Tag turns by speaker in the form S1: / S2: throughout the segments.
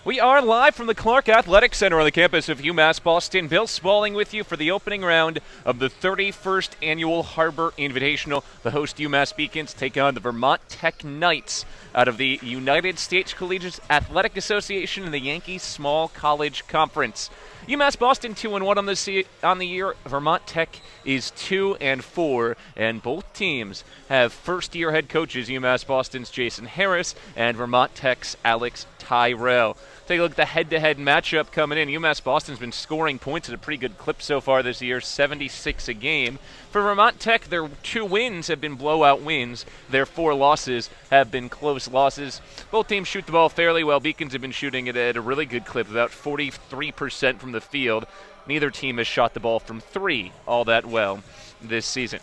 S1: We are live from the Clark Athletic Center on the campus of UMass Boston. Bill Spaulding with you for the opening round of the 31st Annual Harbor Invitational. The host UMass Beacons take on the Vermont Tech Knights out of the United States Collegiate Athletic Association and the Yankees Small College Conference. UMass Boston 2-1 on the year. Vermont Tech is 2-4, and both teams have first-year head coaches. UMass Boston's Jason Harris and Vermont Tech's Alex Tyrell. Take a look at the head-to-head matchup coming in. UMass Boston's been scoring points at a pretty good clip so far this year, 76 a game. For Vermont Tech, their 2 wins have been blowout wins. Their 4 losses have been close losses. Both teams shoot the ball fairly well. Beacons have been shooting it at a really good clip, about 43% from the field. Neither team has shot the ball from 3 all that well this season.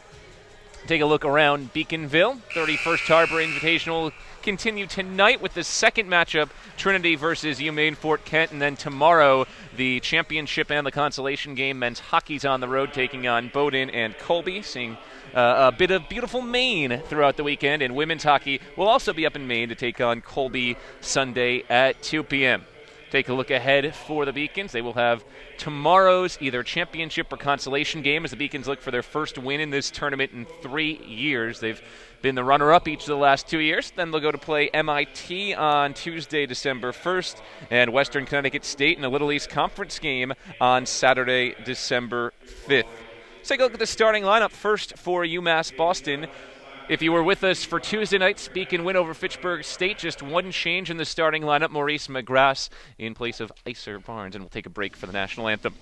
S1: Take a look around Beaconville. 31st Harbor Invitational continue tonight with the second matchup, Trinity versus UMaine Fort Kent, and then tomorrow the championship and the consolation game. Men's hockey's on the road taking on Bowdoin and Colby, seeing a bit of beautiful Maine throughout the weekend, and women's hockey will also be up in Maine to take on Colby Sunday at 2 p.m. Take a look ahead for the Beacons. They will have tomorrow's either championship or consolation game as the Beacons look for their first win in this tournament in 3 years. They've been the runner-up each of the last 2 years. Then they'll go to play MIT on Tuesday, December 1st, and Western Connecticut State in a Little East Conference game on Saturday, December 5th. Let's take a look at the starting lineup first for UMass Boston. If you were with us for Tuesday night's Beacon win over Fitchburg State, just one change in the starting lineup, Maurice McGrath in place of Iser Barnes, and we'll take a break for the national anthem.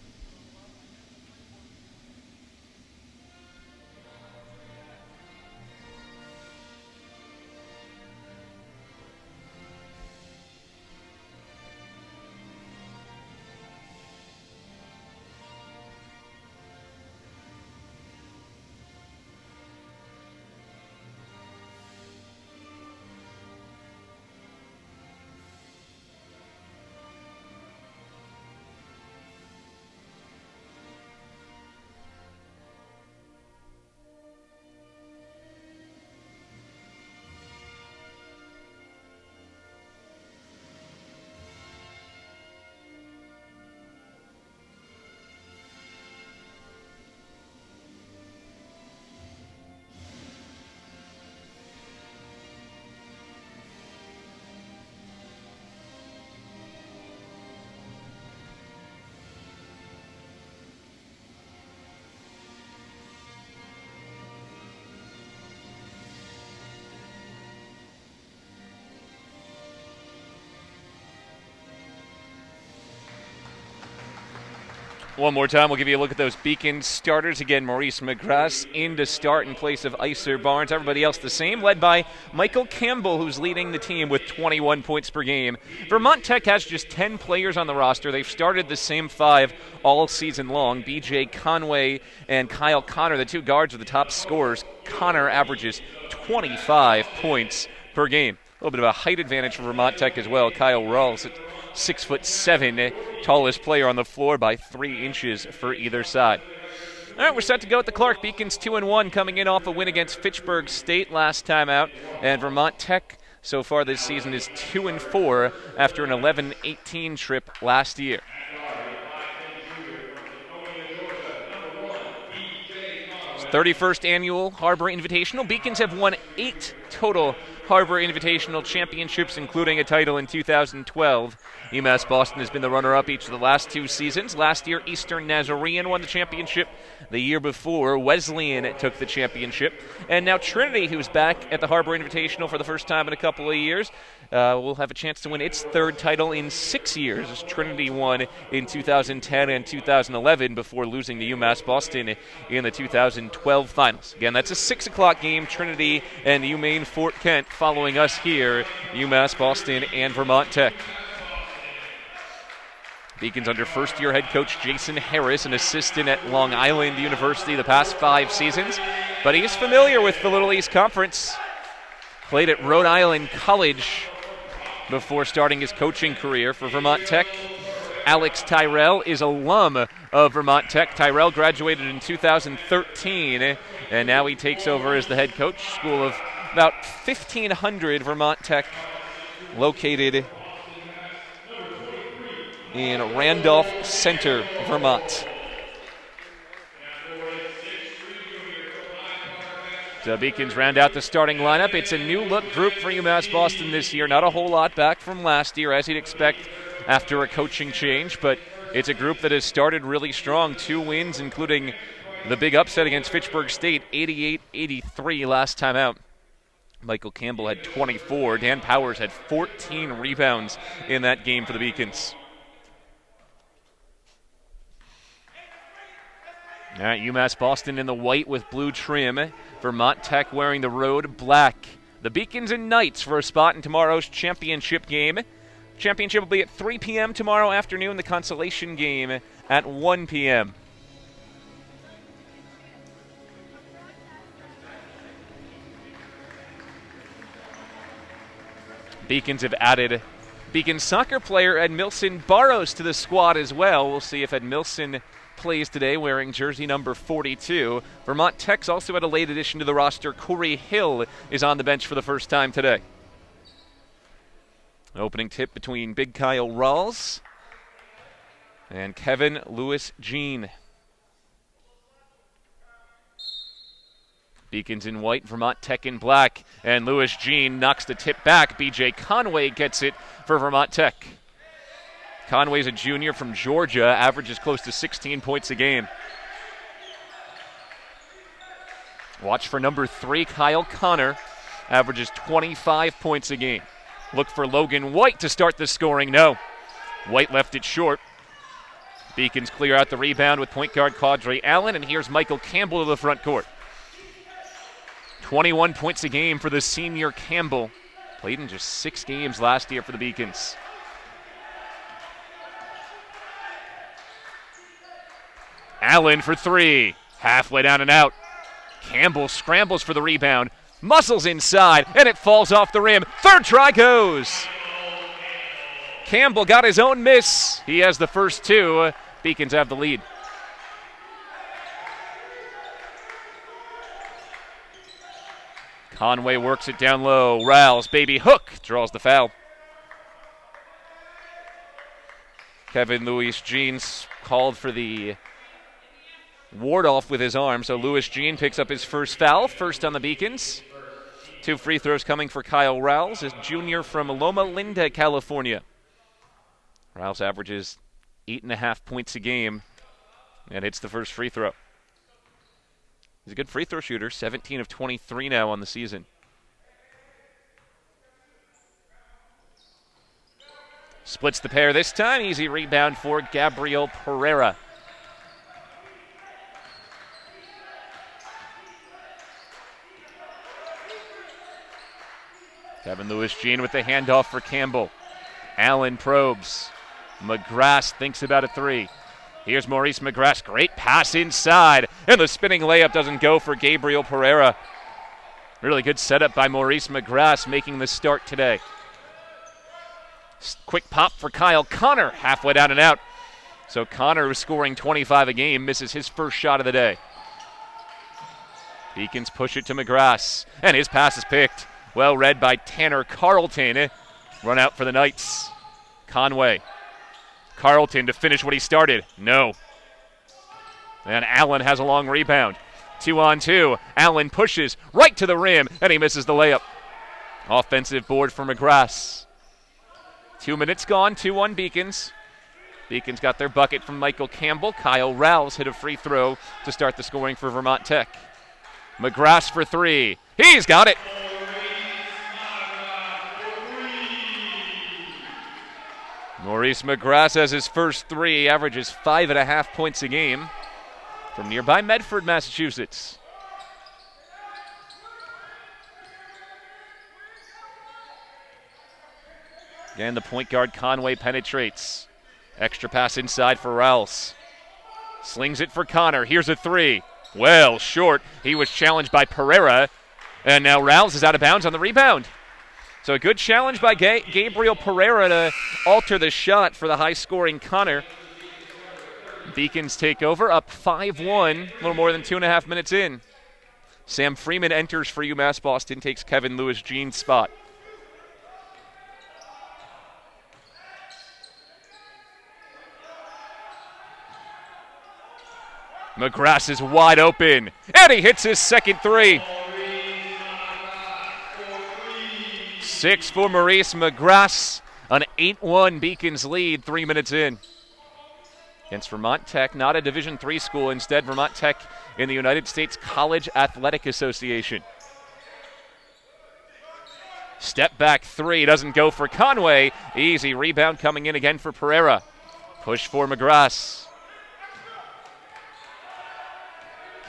S1: One more time, we'll give you a look at those Beacon starters. Again, Maurice McGrath in to start in place of Iser Barnes. Everybody else the same, led by Michael Campbell, who's leading the team with 21 points per game. Vermont Tech has just 10 players on the roster. They've started the same 5 all season long. B.J. Conway and Kyle Connor, the 2 guards, are the top scorers. Connor averages 25 points per game. A little bit of a height advantage for Vermont Tech as well. Kyle Rawls at 6'7", tallest player on the floor by 3 inches for either side. All right, we're set to go at the Clark. Beacons 2-1 coming in off a win against Fitchburg State last time out. And Vermont Tech so far this season is 2-4 after an 11-18 trip last year. It's 31st Annual Harbor Invitational. Beacons have won 8 total Harbor Invitational championships, including a title in 2012. UMass Boston has been the runner-up each of the last 2 seasons. Last year, Eastern Nazarene won the championship. The year before, Wesleyan took the championship. And now Trinity, who's back at the Harbor Invitational for the first time in a couple of years, will have a chance to win its 3rd title in 6 years, as Trinity won in 2010 and 2011 before losing to UMass Boston in the 2012 finals. Again, that's a 6 o'clock game, Trinity and UMaine Fort Kent following us here, UMass Boston and Vermont Tech. Beacons under first-year head coach Jason Harris, an assistant at Long Island University the past 5 seasons, but he is familiar with the Little East Conference. Played at Rhode Island College before starting his coaching career for Vermont Tech. Alex Tyrell is alum of Vermont Tech. Tyrell graduated in 2013, and now he takes over as the head coach. School of about 1,500, Vermont Tech, located in Randolph Center, Vermont. The Beacons round out the starting lineup. It's a new look group for UMass Boston this year. Not a whole lot back from last year, as you'd expect after a coaching change, but it's a group that has started really strong. 2 wins, including the big upset against Fitchburg State, 88-83 last time out. Michael Campbell had 24. Dan Powers had 14 rebounds in that game for the Beacons. All right, UMass Boston in the white with blue trim. Vermont Tech wearing the road black. The Beacons and Knights for a spot in tomorrow's championship game. Championship will be at 3 p.m. tomorrow afternoon. The consolation game at 1 p.m. Beacons have added Beacons soccer player Edmilson Barros to the squad as well. We'll see if Edmilson plays today wearing jersey number 42. Vermont Tech's also had a late addition to the roster. Corey Hill is on the bench for the first time today. Opening tip between Big Kyle Rawls and Kevin Lewis Jean. Beacons in white, Vermont Tech in black, and Lewis Jean knocks the tip back. BJ Conway gets it for Vermont Tech. Conway's a junior from Georgia, averages close to 16 points a game. Watch for number 3, Kyle Connor, averages 25 points a game. Look for Logan White to start the scoring. No. White left it short. Beacons clear out the rebound with point guard Caudry Allen, and here's Michael Campbell to the front court. 21 points a game for the senior Campbell. Played in just 6 games last year for the Beacons. Allen for 3. Halfway down and out. Campbell scrambles for the rebound. Muscles inside, and it falls off the rim. Third try goes. Campbell got his own miss. He has the first 2. Beacons have the lead. Conway works it down low. Rawls, baby hook, draws the foul. Kevin Lewis Jean called for the ward off with his arm, so Lewis Jean picks up his first foul, first on the Beacons. 2 free throws coming for Kyle Rawls, a junior from Loma Linda, California. Rawls averages 8.5 points a game and hits the first free throw. He's a good free throw shooter, 17 of 23 now on the season. Splits the pair this time. Easy rebound for Gabriel Pereira. Kevin Lewis Jean with the handoff for Campbell. Allen probes. McGrath thinks about a 3. Here's Maurice McGrath. Great pass inside. And the spinning layup doesn't go for Gabriel Pereira. Really good setup by Maurice McGrath making the start today. Quick pop for Kyle Connor. Halfway down and out. So Connor, who's scoring 25 a game, misses his first shot of the day. Beacons push it to McGrath. And his pass is picked. Well read by Tanner Carlton. Run out for the Knights. Conway. Carlton to finish what he started. No. And Allen has a long rebound. 2-on-2. Allen pushes right to the rim, and he misses the layup. Offensive board for McGrath. 2 minutes gone, 2-1 Beacons. Beacons got their bucket from Michael Campbell. Kyle Rawls hit a free throw to start the scoring for Vermont Tech. McGrath for 3. He's got it. Maurice McGrath has his first 3, averages 5.5 points a game from nearby Medford, Massachusetts. Again, the point guard Conway penetrates. Extra pass inside for Rawls. Slings it for Connor. Here's a 3. Well, short. He was challenged by Pereira, and now Rawls is out of bounds on the rebound. So a good challenge by Gabriel Pereira to alter the shot for the high-scoring Connor. Beacons take over, up 5-1, a little more than 2.5 minutes in. Sam Freeman enters for UMass Boston, takes Kevin Lewis Jean's spot. McGrath is wide open, and he hits his second three. 6 for Maurice McGrath, an 8-1 Beacons lead 3 minutes in. Against Vermont Tech, not a Division III school, instead Vermont Tech in the United States College Athletic Association. Step back three, doesn't go for Conway. Easy rebound coming in again for Pereira. Push for McGrath.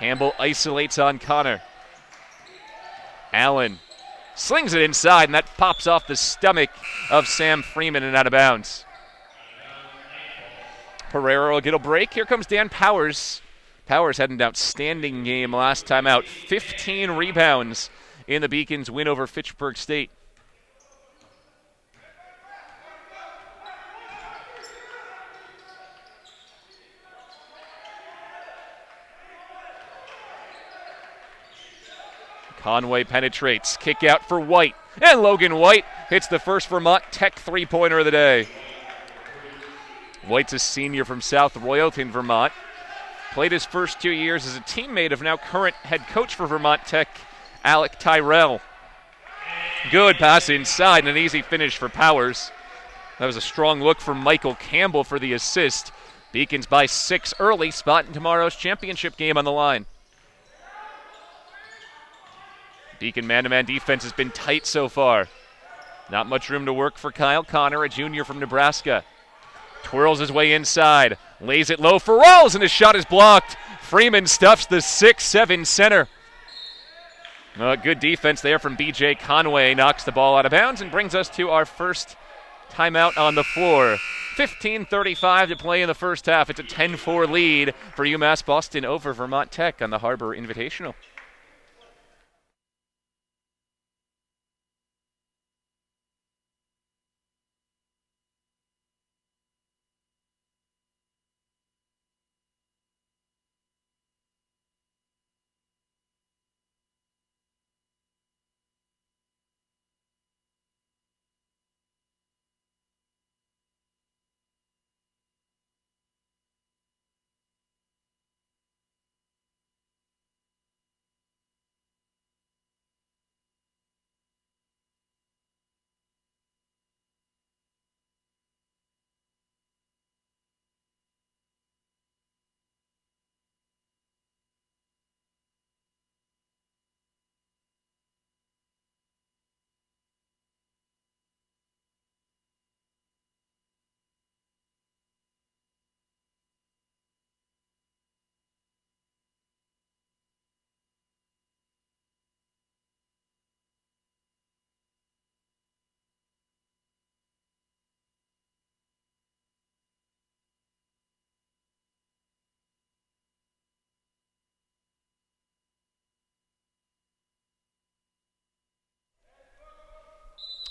S1: Campbell isolates on Connor. Allen slings it inside, and that pops off the stomach of Sam Freeman and out of bounds. Pereira will get a break. Here comes Dan Powers. Powers had an outstanding game last time out. 15 rebounds in the Beacons' win over Fitchburg State. Conway penetrates, kick out for White, and Logan White hits the first Vermont Tech three-pointer of the day. White's a senior from South Royalton, Vermont. Played his first 2 years as a teammate of now current head coach for Vermont Tech, Alec Tyrell. Good pass inside and an easy finish for Powers. That was a strong look from Michael Campbell for the assist. Beacons by 6 early, spot in tomorrow's championship game on the line. Beacon man-to-man defense has been tight so far. Not much room to work for Kyle Connor, a junior from Nebraska. Twirls his way inside, lays it low for Rawls, and his shot is blocked. Freeman stuffs the 6'7 center. Good defense there from B.J. Conway, knocks the ball out of bounds and brings us to our first timeout on the floor. 15:35 to play in the first half. It's a 10-4 lead for UMass Boston over Vermont Tech on the Harbor Invitational.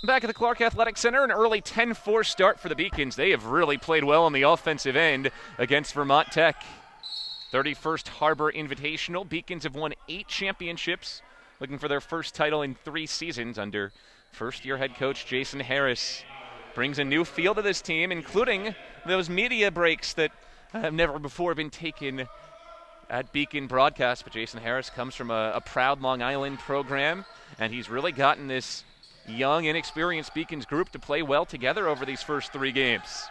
S1: Back at the Clark Athletic Center, an early 10-4 start for the Beacons. They have really played well on the offensive end against Vermont Tech. 31st Harbor Invitational. Beacons have won 8 championships, looking for their first title in 3 seasons under first-year head coach Jason Harris. Brings a new feel to this team, including those media breaks that have never before been taken at Beacon broadcast. But Jason Harris comes from a proud Long Island program, and he's really gotten this young, inexperienced Beacons group to play well together over these first 3 games.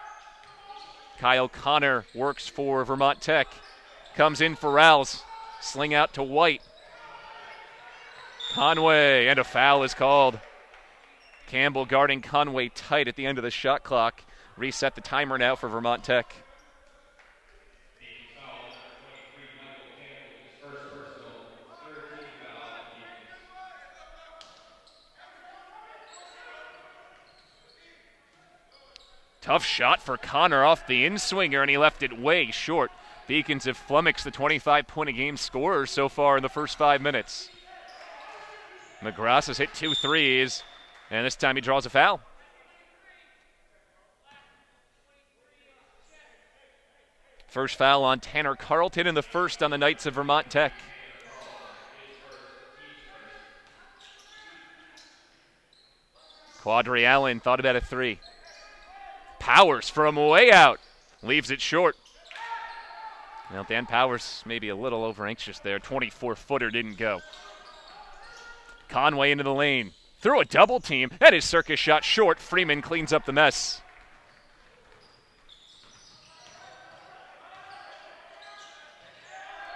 S1: Kyle Connor works for Vermont Tech. Comes in for Rouse. Sling out to White. Conway, and a foul is called. Campbell guarding Conway tight at the end of the shot clock. Reset the timer now for Vermont Tech. Tough shot for Connor off the in-swinger, and he left it way short. Beacons have flummoxed the 25-point-a-game scorers so far in the first 5 minutes. McGrath has hit 2 threes, and this time he draws a foul. First foul on Tanner Carlton, and the first on the Knights of Vermont Tech. Quadri Allen thought about a 3. Powers from way out. Leaves it short. Well, Dan Powers maybe a little over anxious there. 24-footer didn't go. Conway into the lane. Through a double team, and his circus shot short. Freeman cleans up the mess.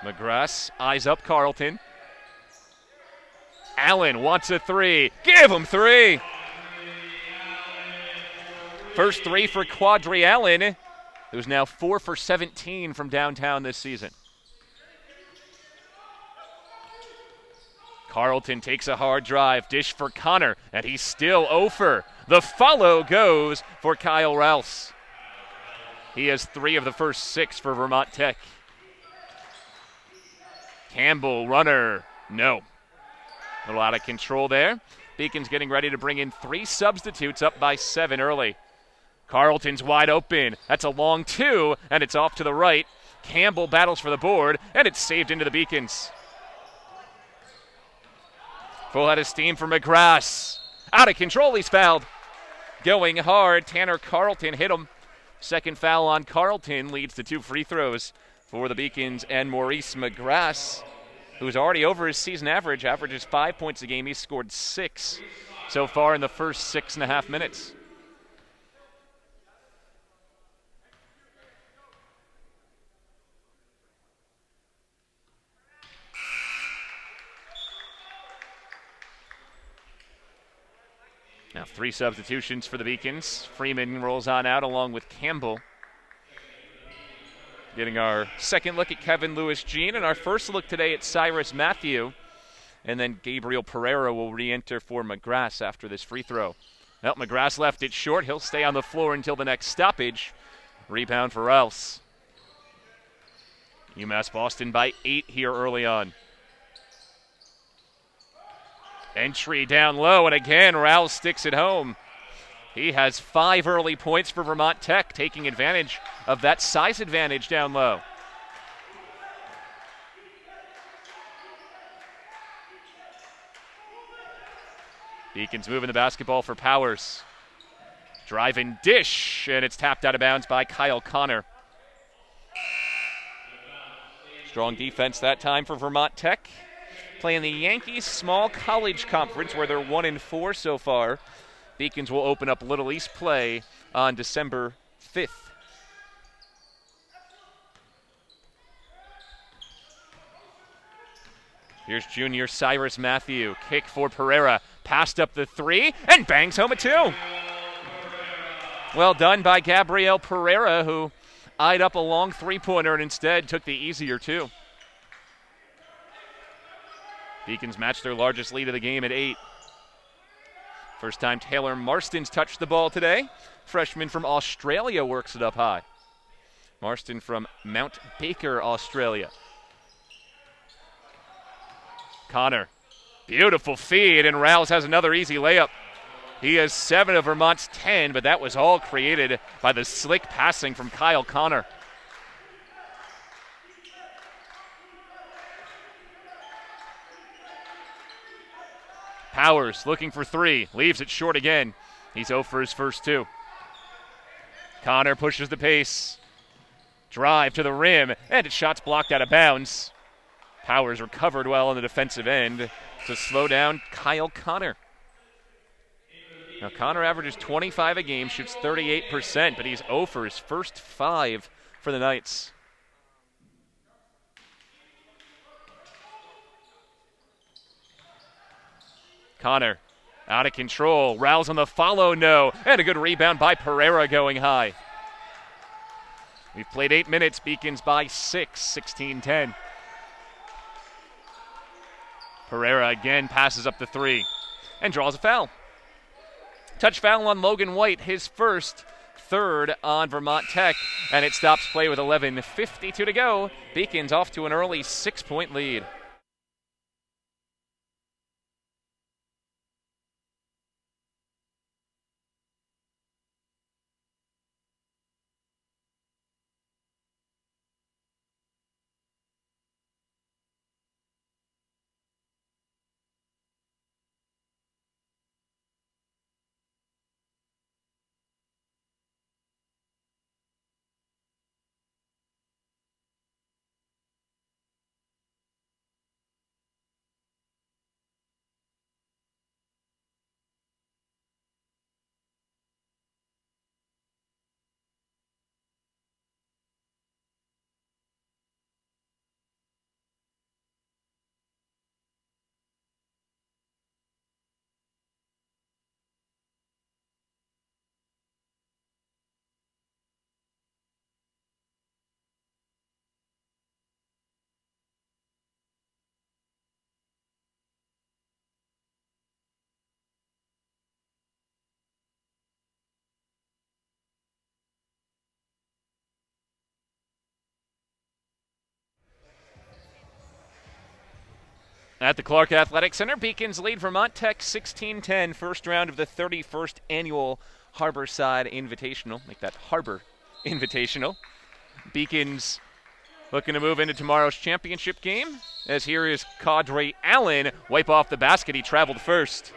S1: McGrath eyes up Carlton. Allen wants a three. Give him three. First three for Quadri Allen, who's now 4 for 17 from downtown this season. Carlton takes a hard drive, dish for Connor, and he's still over. The follow goes for Kyle Rouse. He has 3 of the first 6 for Vermont Tech. Campbell, runner, no. A little out of control there. Beacon's getting ready to bring in 3 substitutes, up by 7 early. Carlton's wide open. That's a long 2, and it's off to the right. Campbell battles for the board, and it's saved into the Beacons. Full head of steam for McGrath. Out of control, he's fouled. Going hard, Tanner Carlton hit him. Second foul on Carlton leads to 2 free throws for the Beacons and Maurice McGrath, who's already over his season average, averages 5 points a game. He's scored 6 so far in the first 6.5 minutes. Now 3 substitutions for the Beacons. Freeman rolls on out along with Campbell. Getting our second look at Kevin Lewis-Jean and our first look today at Cyrus Matthew. And then Gabriel Pereira will re-enter for McGrath after this free throw. Well, McGrath left it short. He'll stay on the floor until the next stoppage. Rebound for Rouse. UMass Boston by 8 here early on. Entry down low, and again, Rouse sticks it home. He has 5 early points for Vermont Tech, taking advantage of that size advantage down low. Beacons moving the basketball for Powers. Drive and dish, and it's tapped out of bounds by Kyle Connor. Strong defense that time for Vermont Tech. Playing the Yankees Small College Conference, where they're 1-4 so far. Beacons will open up Little East play on December 5th. Here's junior Cyrus Matthew. Kick for Pereira. Passed up the 3 and bangs home a 2. Well done by Gabriel Pereira, who eyed up a long 3-pointer and instead took the easier 2. Beacons match their largest lead of the game at 8. First time Taylor Marston's touched the ball today. Freshman from Australia works it up high. Marston from Mount Baker, Australia. Connor, beautiful feed, and Rouse has another easy layup. He has 7 of Vermont's 10, but that was all created by the slick passing from Kyle Connor. Powers looking for 3, leaves it short again. He's 0 for his first 2. Connor pushes the pace. Drive to the rim, and its shot's blocked out of bounds. Powers recovered well on the defensive end to slow down Kyle Connor. Now Connor averages 25 a game, shoots 38%, but he's 0 for his first 5 for the Knights. Connor out of control. Rouse on the follow, no. And a good rebound by Pereira going high. We've played 8 minutes. Beacons by 6, 16-10. Pereira again passes up the 3 and draws a foul. Touch foul on Logan White, his first, 3rd on Vermont Tech, and it stops play with 11:52 to go. Beacons off to an early 6-point lead. At the Clark Athletic Center, Beacons lead Vermont Tech 16-10, first round of the 31st Annual Harborside Invitational. Make that Harbor Invitational. Beacons looking to move into tomorrow's championship game, as here is Cadre Allen wipe off the basket. He traveled first.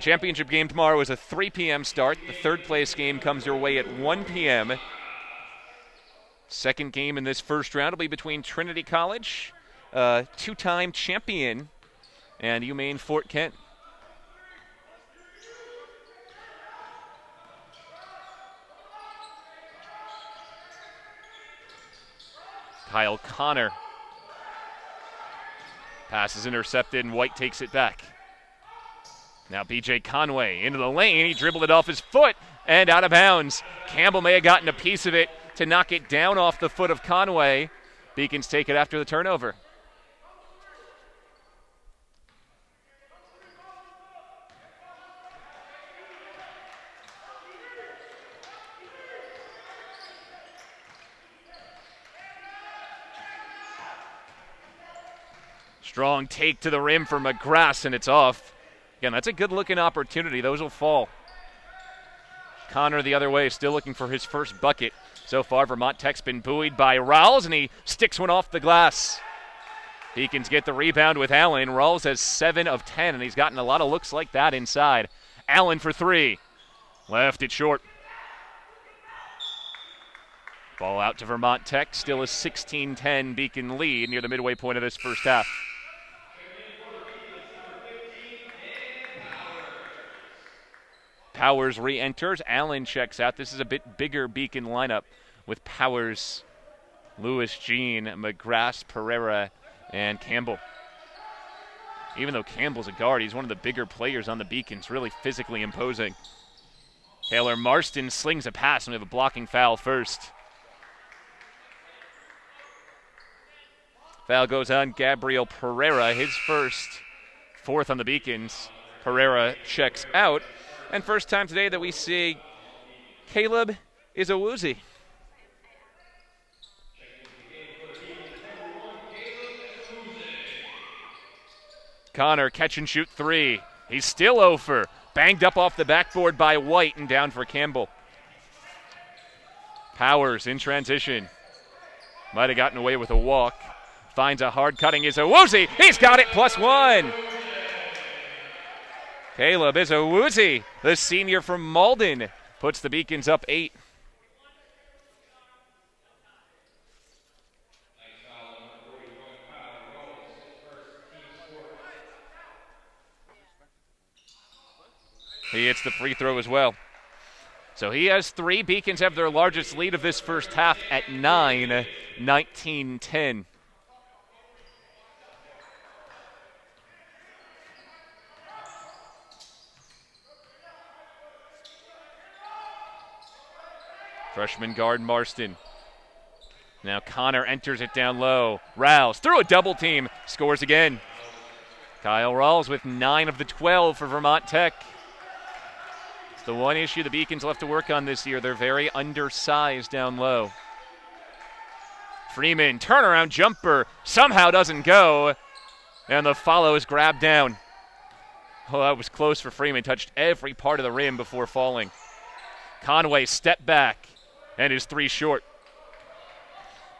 S1: Championship game tomorrow is a 3 p.m. start. The third place game comes your way at 1 p.m. Second game in this first round will be between Trinity College, two-time champion, and UMass Fort Kent. Kyle Connor. Pass is intercepted, and White takes it back. Now B.J. Conway into the lane. He dribbled it off his foot and out of bounds. Campbell may have gotten a piece of it to knock it down off the foot of Conway. Beacons take it after the turnover. Strong take to the rim for McGrath, and it's off. Again, that's a good-looking opportunity. Those will fall. Connor the other way, still looking for his first bucket. So far, Vermont Tech's been buoyed by Rawls, and he sticks one off the glass. Beacons get the rebound with Allen. Rawls has 7 of 10, and he's gotten a lot of looks like that inside. Allen for 3. Left it short. Ball out to Vermont Tech. Still a 16-10 Beacon lead near the midway point of this first half. Powers re-enters. Allen checks out. This is a bit bigger Beacon lineup with Powers, Lewis, Jean, McGrath, Pereira, and Campbell. Even though Campbell's a guard, he's one of the bigger players on the Beacons, really physically imposing. Taylor Marston slings a pass, and we have a blocking foul first. Foul goes on Gabriel Pereira, his first, 4th on the Beacons. Pereira checks out. And first time today that we see Caleb Izawuzi. Connor catch and shoot 3. He's still over. Banged up off the backboard by White and down for Campbell. Powers in transition. Might have gotten away with a walk. Finds a hard cutting Izawuzi. He's got it, +1. Caleb Izawuzi, the senior from Malden, puts the Beacons up 8. He hits the free throw as well. So he has 3. Beacons have their largest lead of this first half at 9, 19-10. Freshman guard Marston. Now Connor enters it down low. Rawls through a double team. Scores again. Kyle Rawls with 9 of the 12 for Vermont Tech. It's the one issue the Beacons will have to work on this year. They're very undersized down low. Freeman, turnaround jumper. Somehow doesn't go. And the follow is grabbed down. Oh, that was close for Freeman. Touched every part of the rim before falling. Conway step back. And is 3 short.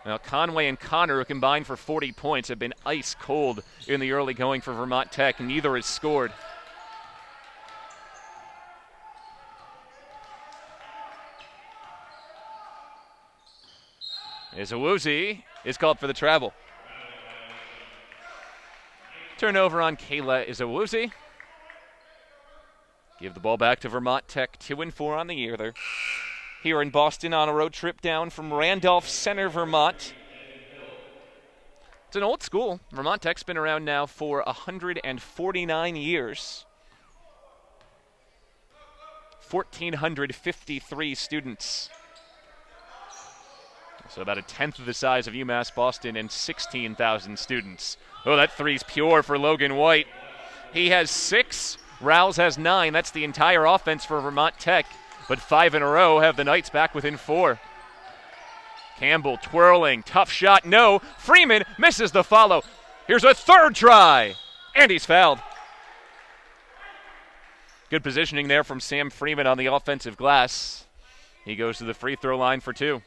S1: Now Conway and Connor, who combined for 40 points, have been ice cold in the early going for Vermont Tech. Neither has scored. Izawuzi is called for the travel. Turnover on Kayla Izawuzi. Give the ball back to Vermont Tech, 2-4 on the year. They're here in Boston on a road trip down from Randolph Center, Vermont. It's an old school. Vermont Tech's been around now for 149 years. 1,453 students. So about a tenth of the size of UMass Boston and 16,000 students. Oh, that three's pure for Logan White. He has 6. Rawls has 9. That's the entire offense for Vermont Tech. But 5 in a row have the Knights back within 4. Campbell twirling. Tough shot. No. Freeman misses the follow. Here's a third try, and he's fouled. Good positioning there from Sam Freeman on the offensive glass. He goes to the free throw line for 2.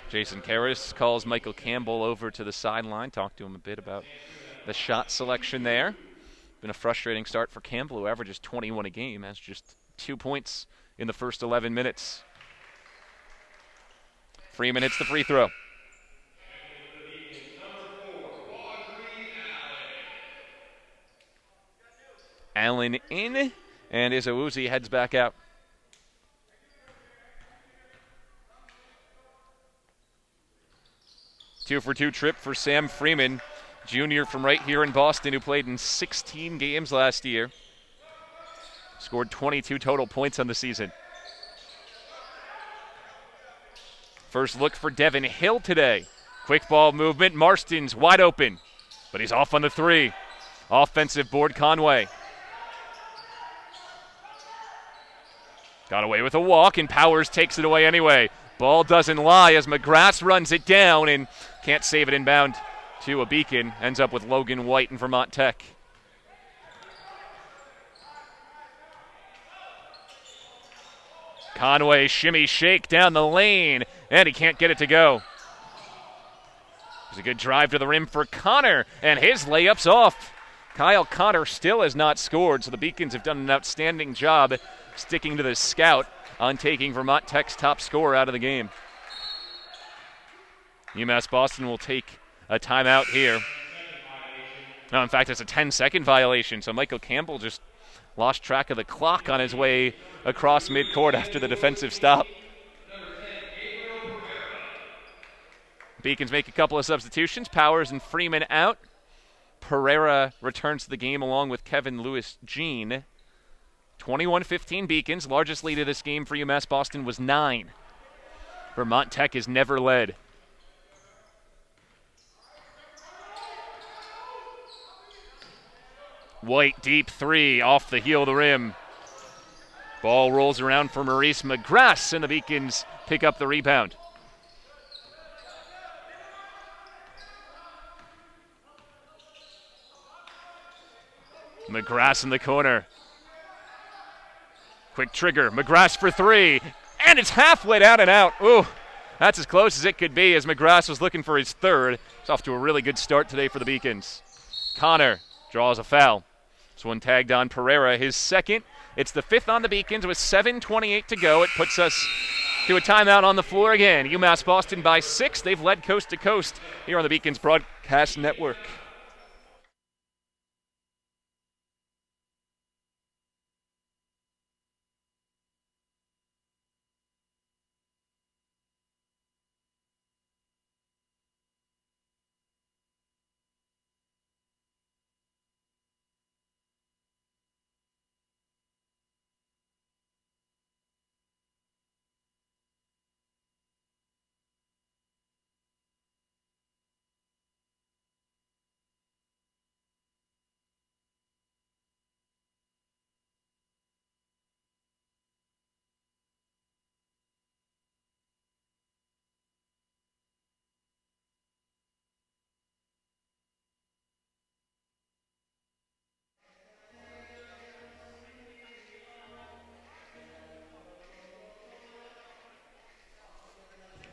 S1: Jason Karras calls Michael Campbell over to the sideline, talked to him a bit about the shot selection there. Been a frustrating start for Campbell, who averages 21 a game, has just 2 points in the first 11 minutes. Freeman hits the free throw. Allen in, and Izawuzi heads back out. Two-for-two trip for Sam Freeman, junior from right here in Boston, who played in 16 games last year. Scored 22 total points on the season. First look for Devin Hill today. Quick ball movement, Marston's wide open, but he's off on the 3. Offensive board, Conway. Got away with a walk, and Powers takes it away anyway. Ball doesn't lie as McGrath runs it down and can't save it inbound to a Beacon. Ends up with Logan White and Vermont Tech. Conway shimmy shake down the lane, and he can't get it to go. There's a good drive to the rim for Connor, and his layup's off. Kyle Connor still has not scored, so the Beacons have done an outstanding job sticking to the scout on taking Vermont Tech's top scorer out of the game. UMass Boston will take a timeout here. No, in fact, it's a 10-second violation, so Michael Campbell just lost track of the clock on his way across midcourt after the defensive stop. Beacons make a couple of substitutions. Powers and Freeman out. Pereira returns to the game along with Kevin Lewis-Jean. 21-15 Beacons. Largest lead of this game for UMass Boston was 9. Vermont Tech has never led. White deep 3 off the heel of the rim. Ball rolls around for Maurice McGrath, and the Beacons pick up the rebound. McGrath in the corner. Quick trigger. McGrath for 3. And it's halfway down and out. Ooh, that's as close as it could be as McGrath was looking for his 3rd. It's off to a really good start today for the Beacons. Connor draws a foul. This one tagged on Pereira, his 2nd. It's the 5th on the Beacons with 7:28 to go. It puts us to a timeout on the floor again. UMass Boston by 6. They've led coast to coast here on the Beacons Broadcast Network.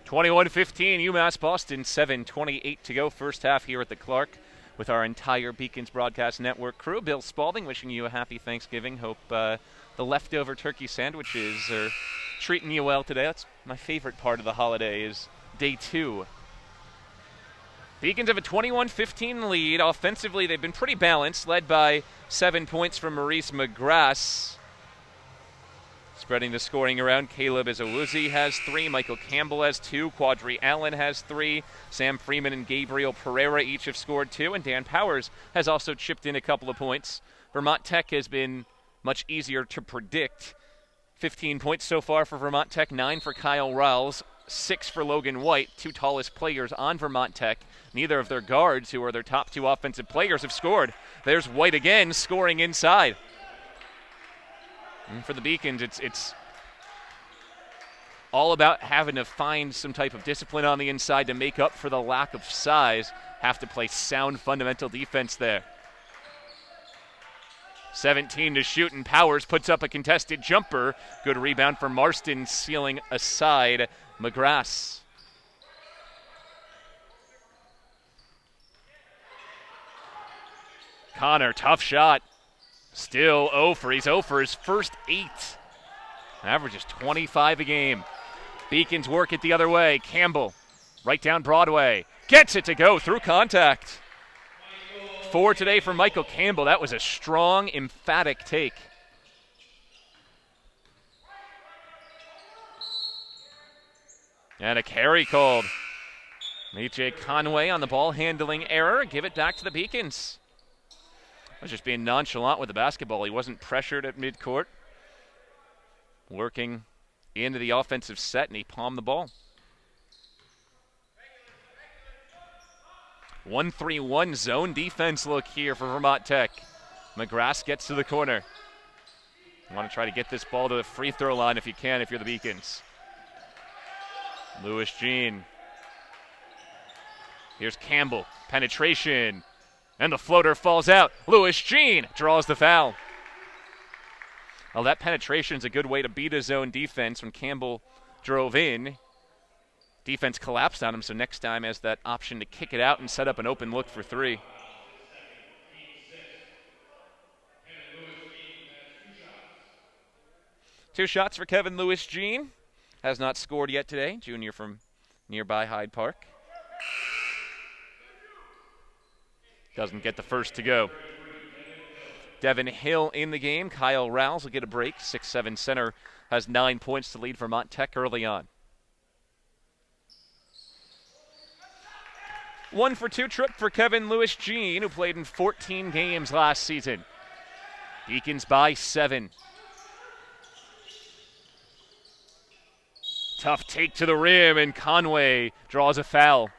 S1: (21-15) UMass Boston, 7:28 to go. First half here at the Clark with our entire Beacons Broadcast Network crew. Bill Spalding wishing you a happy Thanksgiving. Hope the leftover turkey sandwiches are treating you well today. That's my favorite part of the holiday is day 2. Beacons have a 21-15 lead. Offensively, they've been pretty balanced, led by 7 points from Maurice McGrath. Spreading the scoring around, Caleb Izawuzi has 3, Michael Campbell has 2, Quadri Allen has 3, Sam Freeman and Gabriel Pereira each have scored 2, and Dan Powers has also chipped in a couple of points. Vermont Tech has been much easier to predict. 15 points so far for Vermont Tech, 9 for Kyle Riles, 6 for Logan White, 2 tallest players on Vermont Tech. Neither of their guards, who are their top 2 offensive players, have scored. There's White again, scoring inside. And for the Beacons, it's all about having to find some type of discipline on the inside to make up for the lack of size. Have to play sound fundamental defense there. 17 to shoot, and Powers puts up a contested jumper. Good rebound for Marston, sealing aside McGrath. Connor, tough shot. Still 0 for. He's 0 for his first 8. Averages 25 a game. Beacons work it the other way. Campbell, right down Broadway. Gets it to go through contact. 4 today for Michael Campbell. That was a strong, emphatic take. And a carry called. A.J. Conway on the ball handling error. Give it back to the Beacons. Was just being nonchalant with the basketball. He wasn't pressured at midcourt. Working into the offensive set, and he palmed the ball. 1-3-1 zone defense look here for Vermont Tech. McGrath gets to the corner. You want to try to get this ball to the free throw line if you can, if you're the Beacons. Lewis Jean. Here's Campbell. Penetration. And the floater falls out. Lewis Jean draws the foul. Well, that penetration is a good way to beat a zone defense. When Campbell drove in, defense collapsed on him, so next time has that option to kick it out and set up an open look for 3. Two shots for Kevin Lewis Jean. Has not scored yet today. Junior from nearby Hyde Park. Doesn't get the first to go. Devin Hill in the game. Kyle Rouse will get a break. 6'7" center has 9 points to lead Vermont Tech early on. 1 for 2 trip for Kevin Lewis Jean, who played in 14 games last season. Beacons by 7. Tough take to the rim, and Conway draws a foul.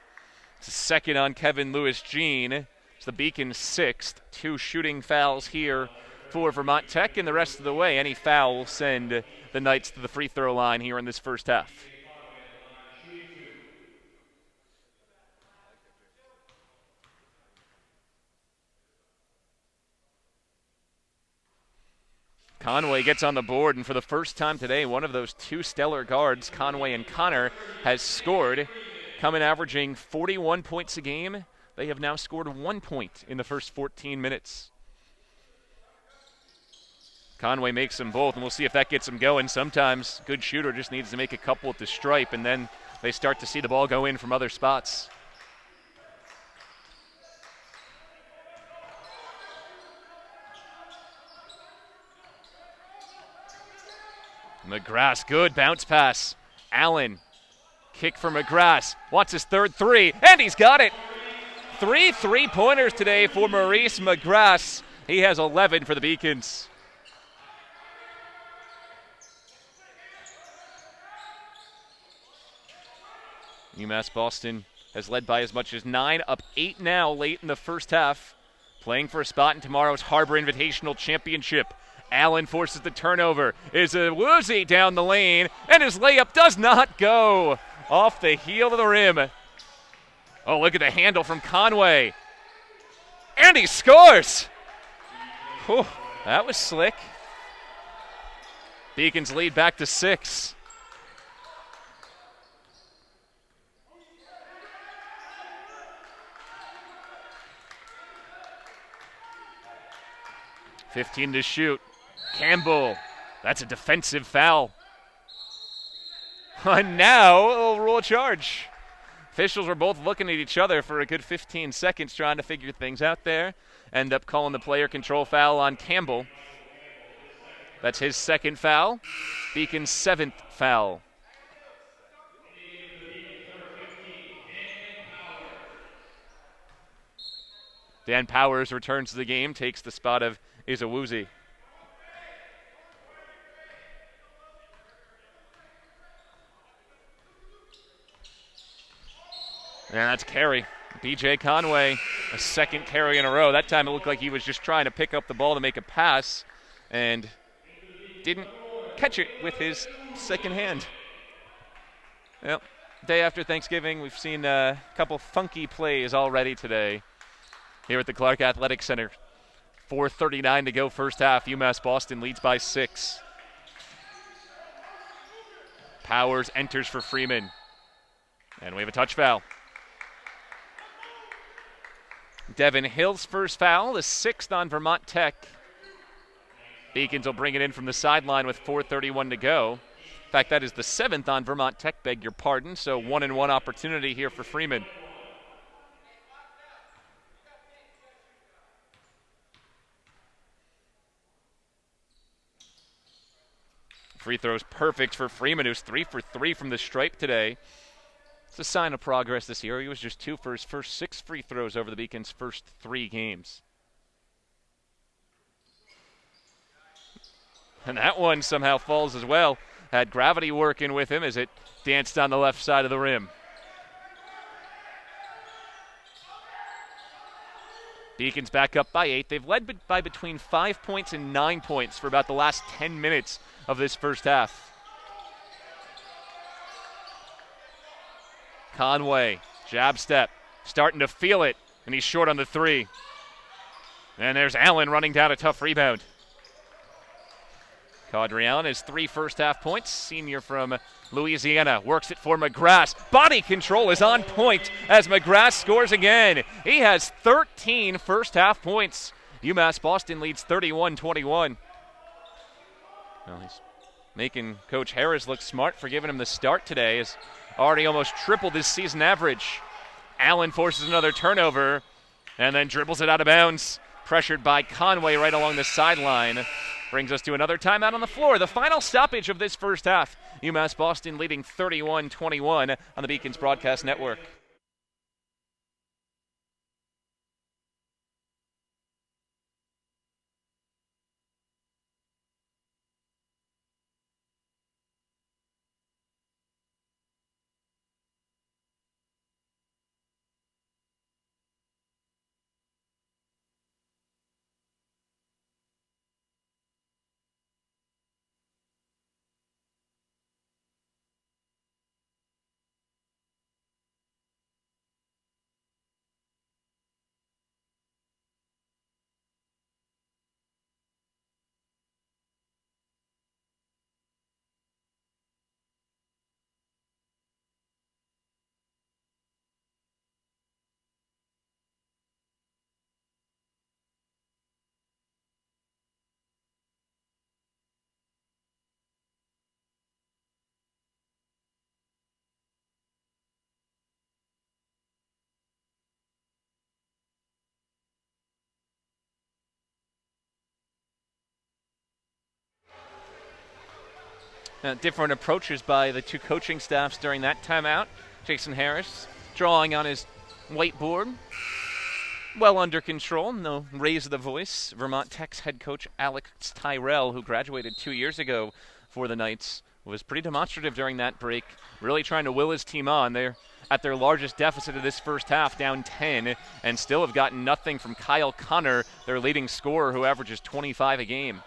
S1: It's a second on Kevin Lewis Jean. It's the Beacons' 6th. 2 shooting fouls here for Vermont Tech, and the rest of the way, any foul will send the Knights to the free throw line here in this first half. Conway gets on the board, and for the first time today, one of those 2 stellar guards, Conway and Connor, has scored, coming averaging 41 points a game. They have now scored 1 point in the first 14 minutes. Conway makes them both, and we'll see if that gets them going. Sometimes good shooter just needs to make a couple at the stripe, and then they start to see the ball go in from other spots. McGrath, good bounce pass. Allen, kick for McGrath. Wants his third 3, and he's got it. 3 3-pointers today for Maurice McGrath. He has 11 for the Beacons. UMass Boston has led by as much as 9, up 8 now late in the first half. Playing for a spot in tomorrow's Harbor Invitational Championship. Allen forces the turnover. Is a woozy down the lane, and his layup does not go. Off the heel of the rim. Oh, look at the handle from Conway. And he scores! Whew, that was slick. Beacons lead back to 6. .15 to shoot. Campbell, that's a defensive foul. And now it'll rule a charge. Officials were both looking at each other for a good 15 seconds trying to figure things out there. End up calling the player control foul on Campbell. That's his 2nd foul. Beacon's 7th foul. Dan Powers returns to the game, takes the spot of Izawuzi. And that's carry. B.J. Conway, a 2nd carry in a row. That time it looked like he was just trying to pick up the ball to make a pass and didn't catch it with his 2nd hand. Well, day after Thanksgiving, we've seen a couple funky plays already today here at the Clark Athletic Center. 4:39 to go first half. UMass Boston leads by 6. Powers enters for Freeman. And we have a touch foul. Devin Hill's first foul, the 6th on Vermont Tech. Beacons will bring it in from the sideline with 4:31 to go. In fact, that is the 7th on Vermont Tech, beg your pardon. So 1-and-1 opportunity here for Freeman. Free throws perfect for Freeman, who's 3 for 3 from the stripe today. It's a sign of progress this year. He was just 2 for his first 6 free throws over the Beacons' first 3 games. And that one somehow falls as well. Had gravity working with him as it danced on the left side of the rim. Beacons back up by 8. They've led by between 5 points and 9 points for about the last 10 minutes of this first half. Conway, jab step, starting to feel it, and he's short on the 3. And there's Allen running down a tough rebound. Kadri Allen has 3 first-half points. Senior from Louisiana works it for McGrath. Body control is on point as McGrath scores again. He has 13 first-half points. UMass Boston leads 31-21. Well, he's making Coach Harris look smart for giving him the start today. He's already almost tripled his season average. Allen forces another turnover and then dribbles it out of bounds. Pressured by Conway right along the sideline. Brings us to another timeout on the floor. The final stoppage of this first half. UMass Boston leading 31-21 on the Beacons Broadcast Network. Different approaches by the 2 coaching staffs during that timeout. Jason Harris drawing on his whiteboard. Well under control, no raise of the voice. Vermont Tech's head coach Alex Tyrell, who graduated 2 years ago for the Knights, was pretty demonstrative during that break, really trying to will his team on. They're at their largest deficit of this first half, down 10, and still have gotten nothing from Kyle Connor, their leading scorer, who averages 25 a game.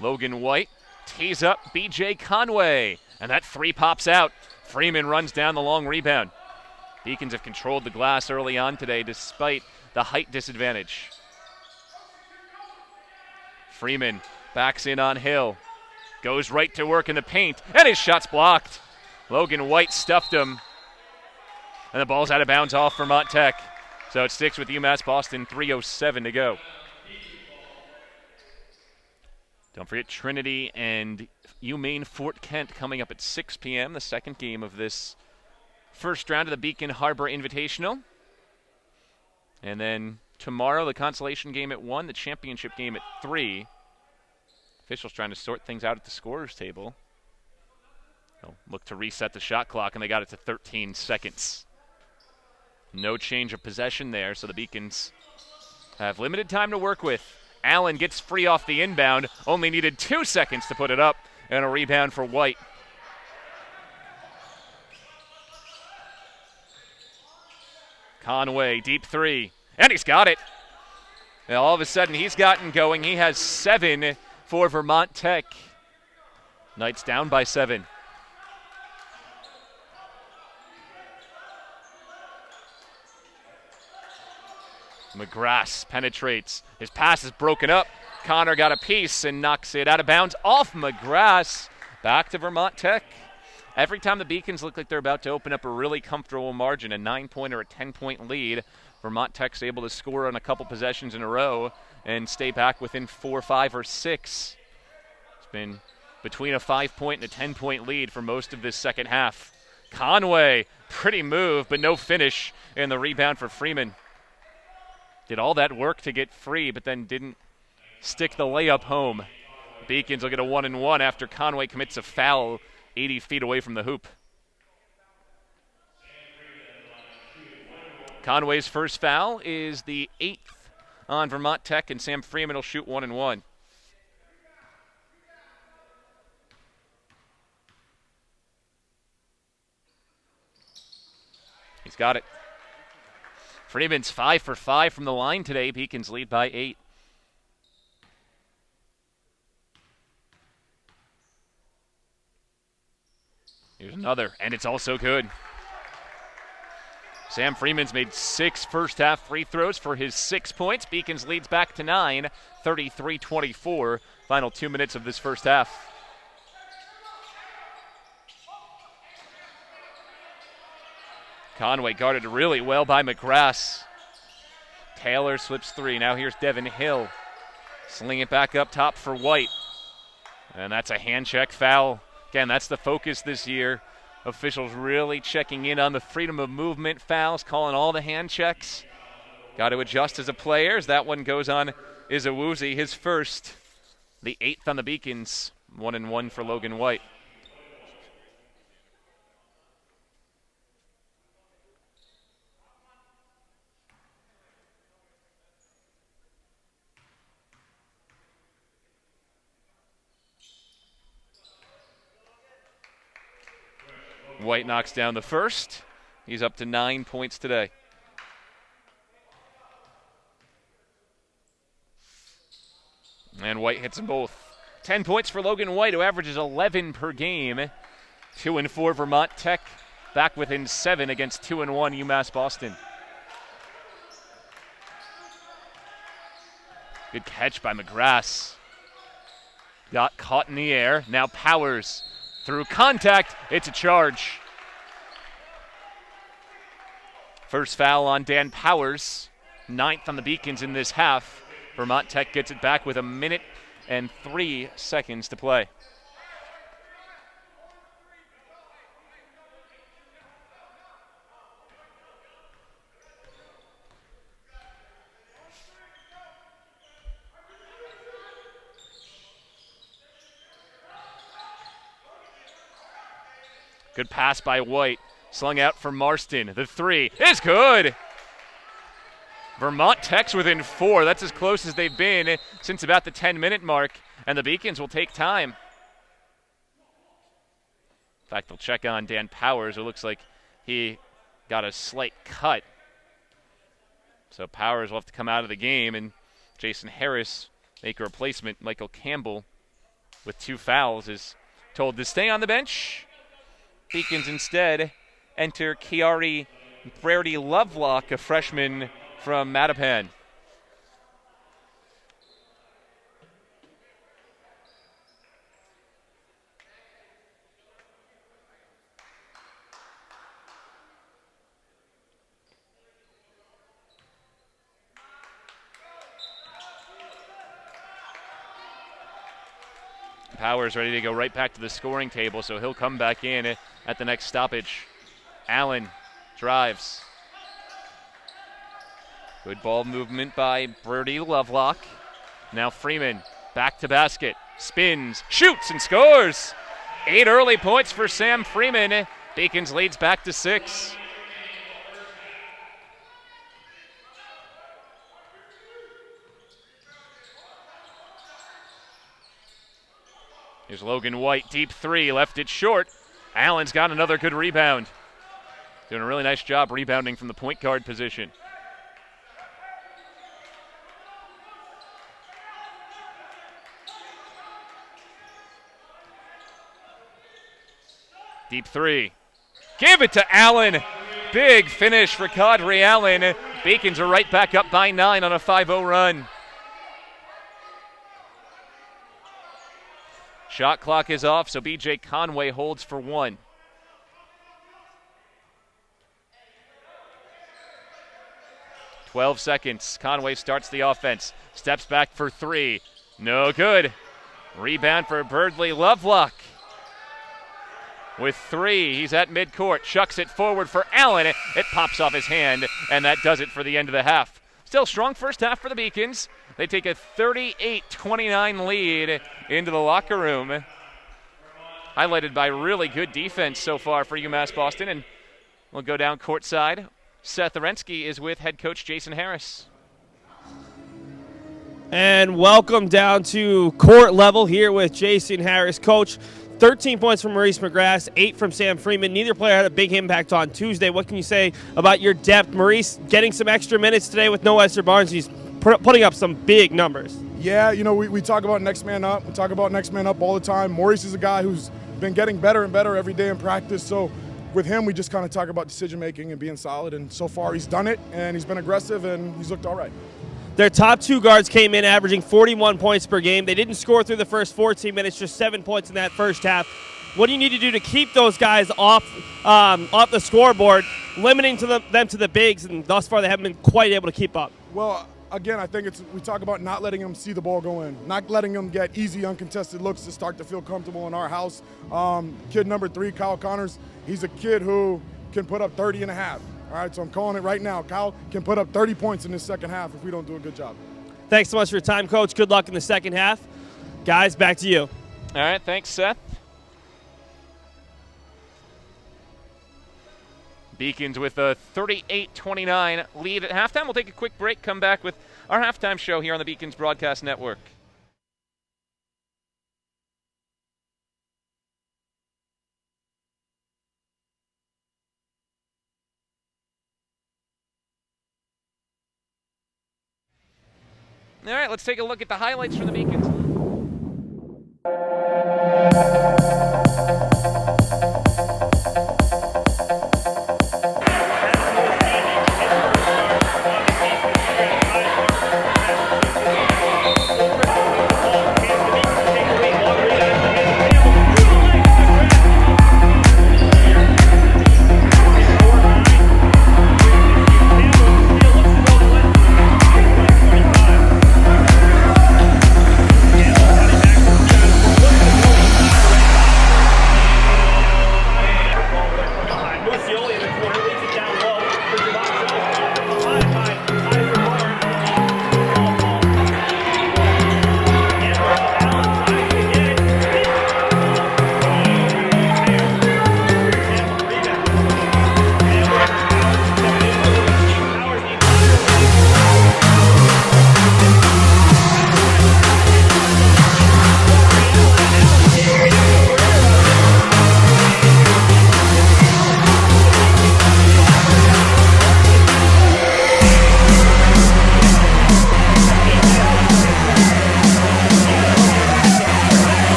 S1: Logan White tees up B.J. Conway, and that 3 pops out. Freeman runs down the long rebound. Beacons have controlled the glass early on today despite the height disadvantage. Freeman backs in on Hill, goes right to work in the paint, and his shot's blocked. Logan White stuffed him, and the ball's out of bounds off Vermont Tech. So it sticks with UMass Boston, 3:07 to go. Don't forget Trinity and UMaine Fort Kent coming up at 6 p.m., the second game of this first round of the Beacon Harbor Invitational. And then tomorrow, the consolation game at 1, the championship game at 3. Officials trying to sort things out at the scorer's table. They'll look to reset the shot clock, and they got it to 13 seconds. No change of possession there, so the Beacons have limited time to work with. Allen gets free off the inbound, only needed 2 seconds to put it up, and a rebound for White. Conway, deep 3, and he's got it. And all of a sudden, he's gotten going. He has 7 for Vermont Tech. Knights down by 7. McGrath penetrates. His pass is broken up. Connor got a piece and knocks it out of bounds off McGrath. Back to Vermont Tech. Every time the Beacons look like they're about to open up a really comfortable margin, a 9-point or a 10-point lead, Vermont Tech's able to score on a couple possessions in a row and stay back within 4, 5, or 6. It's been between a 5-point and a 10-point lead for most of this second half. Conway, pretty move, but no finish, and the rebound for Freeman. Did all that work to get free, but then didn't stick the layup home. Beacons will get a 1-and-1 after Conway commits a foul 80 feet away from the hoop. Conway's first foul is the 8th on Vermont Tech, and Sam Freeman will shoot 1-and-1. He's got it. Freeman's 5 for 5 from the line today. Beacons lead by 8. Here's another, and it's also good. Sam Freeman's made 6 first-half free throws for his 6 points. Beacons leads back to 9, 33-24. Final 2 minutes of this first half. Conway guarded really well by McGrath. Taylor slips 3. Now here's Devin Hill. Sling it back up top for White. And that's a hand check foul. Again, that's the focus this year. Officials really checking in on the freedom of movement fouls, calling all the hand checks. Got to adjust as a player as that one goes on Izawuzi, his first. The 8th on the Beacons. 1-and-1 for Logan White. White knocks down the first. He's up to 9 points today. And White hits them both. 10 points for Logan White, who averages 11 per game. 2-4 Vermont Tech, back within 7 against 2-1 UMass Boston. Good catch by McGrath. Got caught in the air. Now Powers. Through contact, it's a charge. First foul on Dan Powers, 9th on the Beacons in this half. Vermont Tech gets it back with 1 minute and 3 seconds to play. Good pass by White. Slung out for Marston. The 3 is good. Vermont Tech's within 4. That's as close as they've been since about the 10-minute mark. And the Beacons will take time. In fact, they'll check on Dan Powers. It looks like he got a slight cut. So Powers will have to come out of the game. And Jason Harris make a replacement. Michael Campbell, with 2 fouls, is told to stay on the bench. Beacons instead enter Kiari Brady Lovelock, a freshman from Mattapan. Powers ready to go right back to the scoring table, so he'll come back in at the next stoppage. Allen drives. Good ball movement by Brody Lovelock. Now Freeman back to basket. Spins, shoots, and scores. 8 early points for Sam Freeman. Beacons leads back to 6. Here's Logan White, deep 3, left it short. Allen's got another good rebound. Doing a really nice job rebounding from the point guard position. Deep 3. Give it to Allen. Big finish for Kadri Allen. Beacons are right back up by 9 on a 5-0 run. Shot clock is off, so B.J. Conway holds for 1. "12 seconds. Conway starts the offense. Steps back for 3. No good. Rebound for Birdley Lovelock. With 3, he's at midcourt. Chucks it forward for Allen. It pops off his hand, and that does it for the end of the half. Still strong first half for the Beacons. They take a 38-29 lead into the locker room, highlighted by really good defense so far for UMass Boston. And we'll go down courtside. Seth Orensky is with head coach Jason Harris.
S2: And welcome down to court level here with Jason Harris. Coach, 13 points from Maurice McGrath, 8 from Sam Freeman. Neither player had a big impact on Tuesday. What can you say about your depth? Maurice getting some extra minutes today with no Esther Barnes. He's putting up some big numbers.
S3: Yeah, we talk about next man up. We talk about next man up all the time. Maurice is a guy who's been getting better and better every day in practice. So with him, we just kind of talk about decision making and being solid. And so far, he's done it, and he's been aggressive, and he's looked all right.
S2: Their top 2 guards came in averaging 41 points per game. They didn't score through the first 14 minutes, just 7 points in that first half. What do you need to do to keep those guys off the scoreboard, limiting them to the bigs, and thus far they haven't been quite able to keep up?
S3: Well, again, I think we talk about not letting them see the ball go in, not letting them get easy, uncontested looks to start to feel comfortable in our house. Kid number 3, Kyle Connors, he's a kid who can put up 30 and a half. All right, so I'm calling it right now. Kyle can put up 30 points in this second half if we don't do a good job.
S2: Thanks so much for your time, Coach. Good luck in the second half. Guys, back to you.
S1: All right, thanks, Seth. Beacons with a 38-29 lead at halftime. We'll take a quick break, come back with our halftime show here on the Beacons Broadcast Network. All right, let's take a look at the highlights from the Beacons.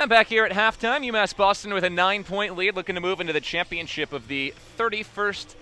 S1: And back here at halftime, UMass Boston with a 9-point lead, looking to move into the championship of the 31st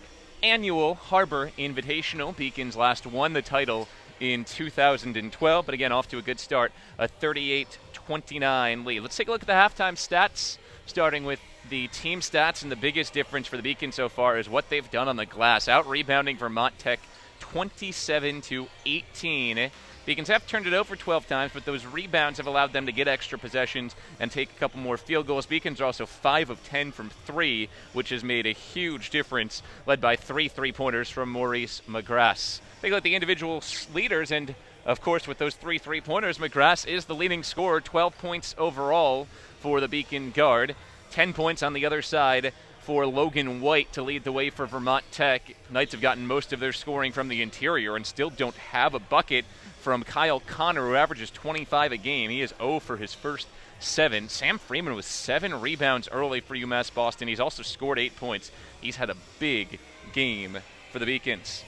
S1: Annual Harbor Invitational. Beacons last won the title in 2012, but again, off to a good start, a 38-29 lead. Let's take a look at the halftime stats, starting with the team stats, and the biggest difference for the Beacons so far is what they've done on the glass, out-rebounding Vermont Tech 27-18. Beacons have turned it over 12 times, but those rebounds have allowed them to get extra possessions and take a couple more field goals. Beacons are also 5 of 10 from 3, which has made a huge difference, led by 3 3-pointers from Maurice McGrath. Take a look at the individual leaders, and of course with those 3 3-pointers, McGrath is the leading scorer, 12 points overall for the Beacon guard, 10 points on the other side for Logan White to lead the way for Vermont Tech. Knights have gotten most of their scoring from the interior and still don't have a bucket from Kyle Connor, who averages 25 a game. He is 0 for his first 7. Sam Freeman with 7 rebounds early for UMass Boston. He's also scored 8 points. He's had a big game for the Beacons.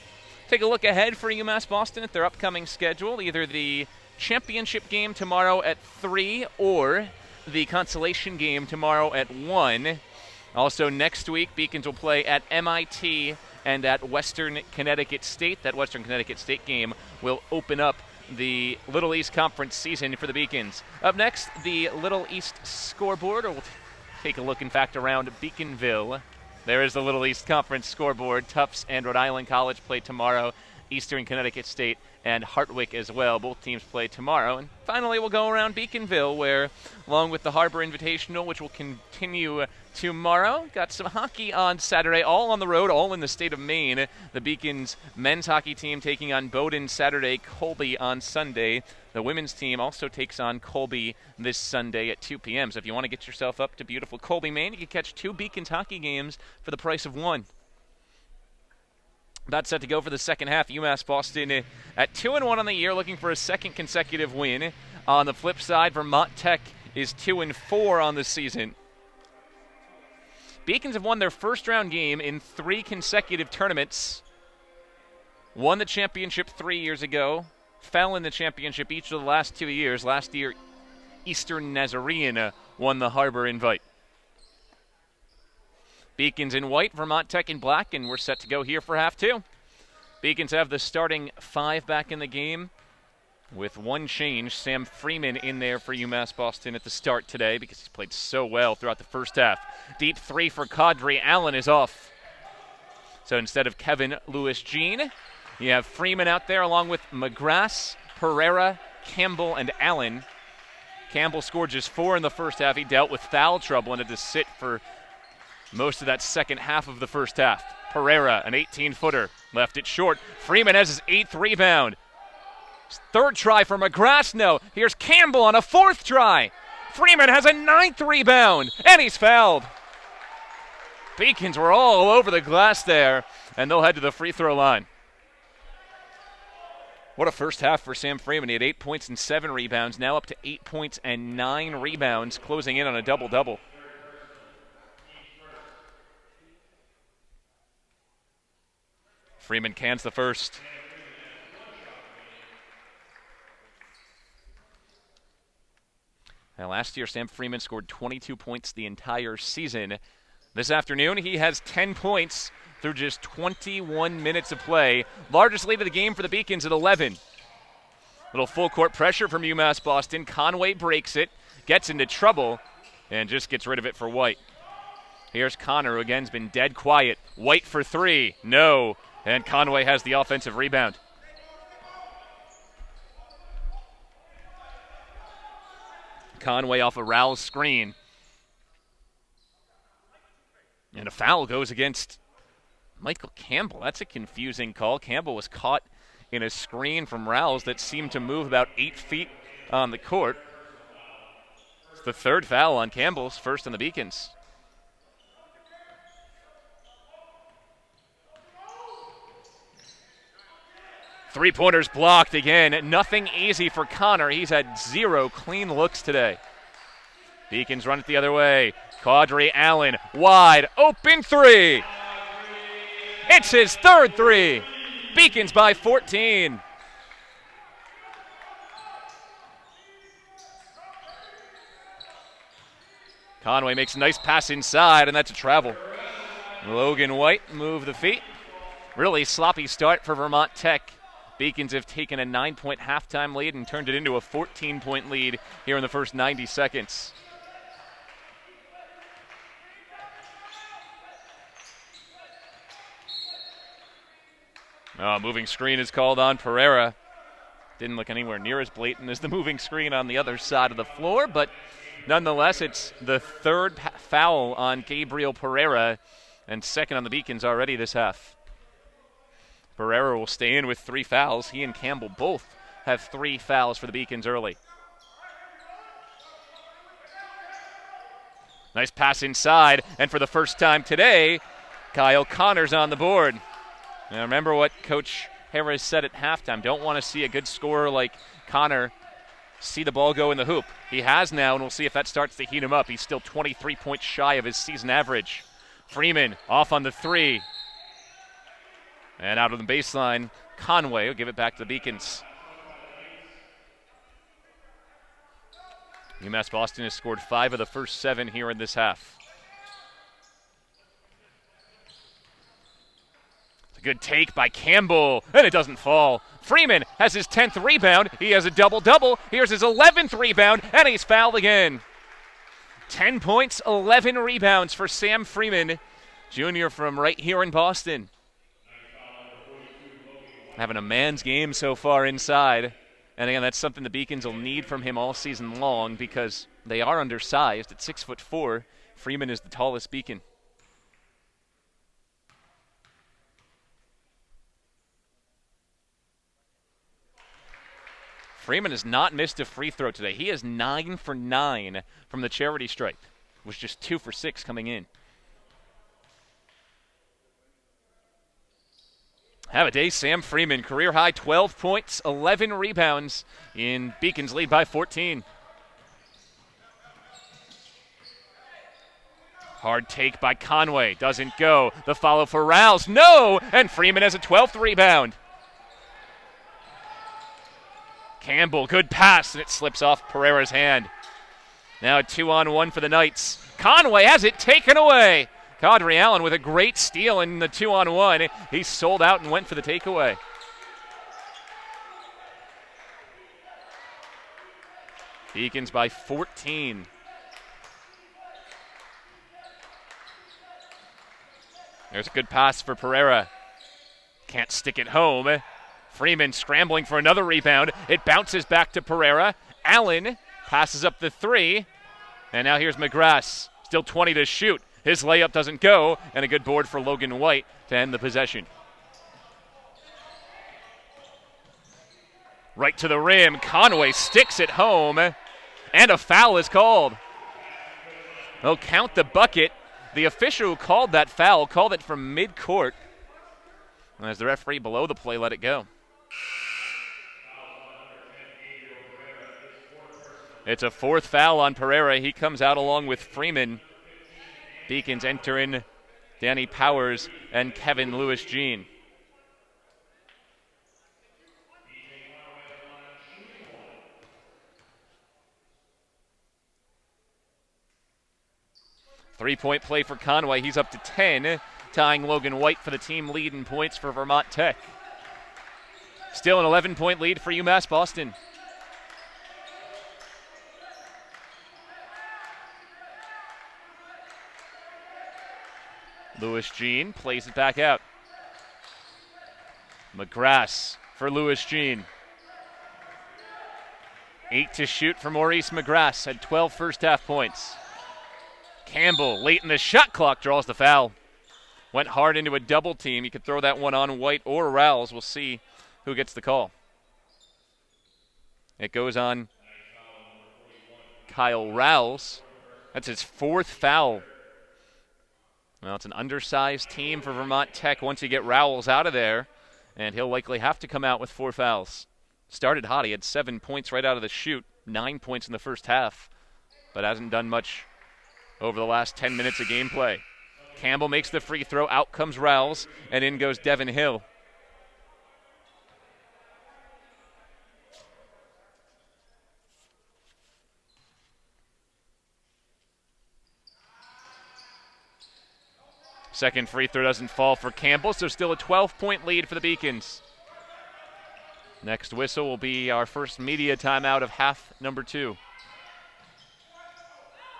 S1: Take a look ahead for UMass Boston at their upcoming schedule, either the championship game tomorrow at 3 or the consolation game tomorrow at 1. Also next week, Beacons will play at MIT and at Western Connecticut State. That Western Connecticut State game will open up the Little East Conference season for the Beacons. Up next, the Little East scoreboard. We'll take a look, in fact, around Beaconville. There is the Little East Conference scoreboard. Tufts and Rhode Island College play tomorrow. Eastern Connecticut State and Hartwick as well. Both teams play tomorrow. And finally, we'll go around Beaconville, where, along with the Harbor Invitational, which will continue tomorrow, got some hockey on Saturday, all on the road, all in the state of Maine. The Beacons men's hockey team taking on Bowdoin Saturday, Colby on Sunday. The women's team also takes on Colby this Sunday at 2 p.m. So if you want to get yourself up to beautiful Colby, Maine, you can catch 2 Beacons hockey games for the price of 1. That's set to go for the second half. UMass Boston at 2-1 on the year, looking for a second consecutive win. On the flip side, Vermont Tech is 2-4 on the season. Beacons have won their first round game in 3 consecutive tournaments. Won the championship 3 years ago. Fell in the championship each of the last 2 years. Last year, Eastern Nazarene won the Harbor Invite. Beacons in white, Vermont Tech in black, and we're set to go here for half 2. Beacons have the starting 5 back in the game with 1 change. Sam Freeman in there for UMass Boston at the start today because he's played so well throughout the first half. Deep 3 for Kadri. Allen is off. So instead of Kevin Lewis-Jean, you have Freeman out there along with McGrath, Pereira, Campbell, and Allen. Campbell scored just 4 in the first half. He dealt with foul trouble and had to sit for most of that second half of the first half. Pereira, an 18-footer, left it short. Freeman has his 8th rebound. 3rd try for McGrath, no. Here's Campbell on a 4th try. Freeman has a 9th rebound, and he's fouled. Beacons were all over the glass there, and they'll head to the free throw line. What a first half for Sam Freeman. He had 8 points and 7 rebounds, now up to 8 points and 9 rebounds, closing in on a double-double. Freeman cans the first. Now, last year, Sam Freeman scored 22 points the entire season. This afternoon, he has 10 points through just 21 minutes of play. Largest lead of the game for the Beacons at 11. Little full court pressure from UMass Boston. Conway breaks it, gets into trouble, and just gets rid of it for White. Here's Connor, who again has been dead quiet. White for 3, no. And Conway has the offensive rebound. Conway off a Rowell's screen. And a foul goes against Michael Campbell. That's a confusing call. Campbell was caught in a screen from Rowell's that seemed to move about 8 feet on the court. It's the 3rd foul on Campbell's, first on the Beacons. Three-pointers blocked again. Nothing easy for Connor. He's had 0 clean looks today. Beacons run it the other way. Kadri Allen, wide open 3. It's his 3rd 3. Beacons by 14. Conway makes a nice pass inside, and that's a travel. Logan White move the feet. Really sloppy start for Vermont Tech. Beacons have taken a 9-point halftime lead and turned it into a 14-point lead here in the first 90 seconds. Moving screen is called on Pereira. Didn't look anywhere near as blatant as the moving screen on the other side of the floor, but nonetheless, it's the third foul on Gabriel Pereira and second on the Beacons already this half. Pereira will stay in with 3 fouls. He and Campbell both have 3 fouls for the Beacons early. Nice pass inside, and for the first time today, Kyle Connor's on the board. Now remember what Coach Harris said at halftime. Don't want to see a good scorer like Connor see the ball go in the hoop. He has now, and we'll see if that starts to heat him up. He's still 23 points shy of his season average. Freeman off on the 3. And out of the baseline, Conway will give it back to the Beacons. UMass Boston has scored 5 of the first 7 here in this half. Good take by Campbell, and it doesn't fall. Freeman has his 10th rebound. He has a double-double. Here's his 11th rebound, and he's fouled again. 10 points, 11 rebounds for Sam Freeman, junior from right here in Boston. Having a man's game so far inside. And again, that's something the Beacons will need from him all season long because they are undersized at 6'4". Freeman is the tallest Beacon. Freeman has not missed a free throw today. He is 9 for 9 from the charity stripe. Was just 2 for 6 coming in. Have a day, Sam Freeman. Career high 12 points, 11 rebounds in Beacons lead by 14. Hard take by Conway. Doesn't go. The follow for Rouse. No! And Freeman has a 12th rebound. Campbell, good pass, and it slips off Pereira's hand. Now a 2-on-1 for the Knights. Conway has it taken away. Kadri Allen with a great steal in the 2-on-1. He sold out and went for the takeaway. Beacons by 14. There's a good pass for Pereira. Can't stick it home. Freeman scrambling for another rebound. It bounces back to Pereira. Allen passes up the 3. And now here's McGrath. Still 20 to shoot. His layup doesn't go. And a good board for Logan White to end the possession. Right to the rim. Conway sticks it home. And a foul is called. They'll count the bucket. The official who called that foul called it from midcourt. As the referee below the play let it go. It's a 4th foul on Pereira. He comes out along with Freeman. Beacons enter in Danny Powers and Kevin Lewis-Jean. Three-point play for Conway. He's up to 10, tying Logan White for the team lead in points for Vermont Tech. Still an 11-point lead for UMass Boston. Lewis-Jean plays it back out. McGrath for Lewis-Jean. 8 to shoot for Maurice McGrath. Had 12 first-half points. Campbell, late in the shot clock, draws the foul. Went hard into a double team. You could throw that one on White or Rouse. We'll see who gets the call. It goes on Kyle Rouse. That's his 4th foul. Well, it's an undersized team for Vermont Tech once you get Rowles out of there, and he'll likely have to come out with 4 fouls. Started hot. He had 7 points right out of the chute, 9 points in the first half, but hasn't done much over the last 10 minutes of gameplay. Campbell makes the free throw. Out comes Rowles, and in goes Devin Hill. Second free throw doesn't fall for Campbell, so still a 12-point lead for the Beacons. Next whistle will be our first media timeout of half number 2.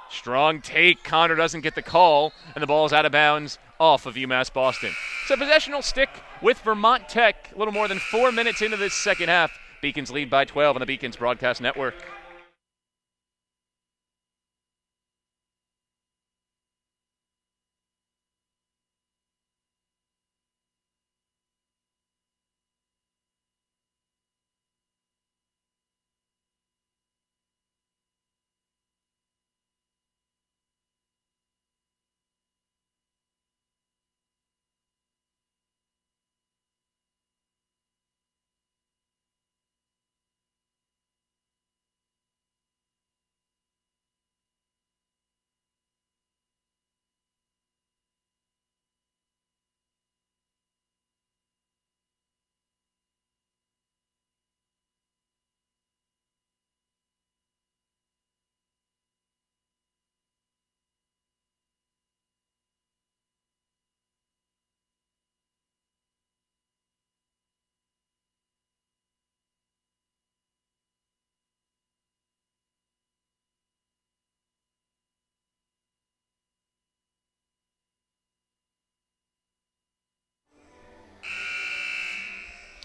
S1: Strong take. Connor doesn't get the call, and the ball is out of bounds off of UMass Boston. So possession will stick with Vermont Tech. A little more than 4 minutes into this second half. Beacons lead by 12 on the Beacons Broadcast Network.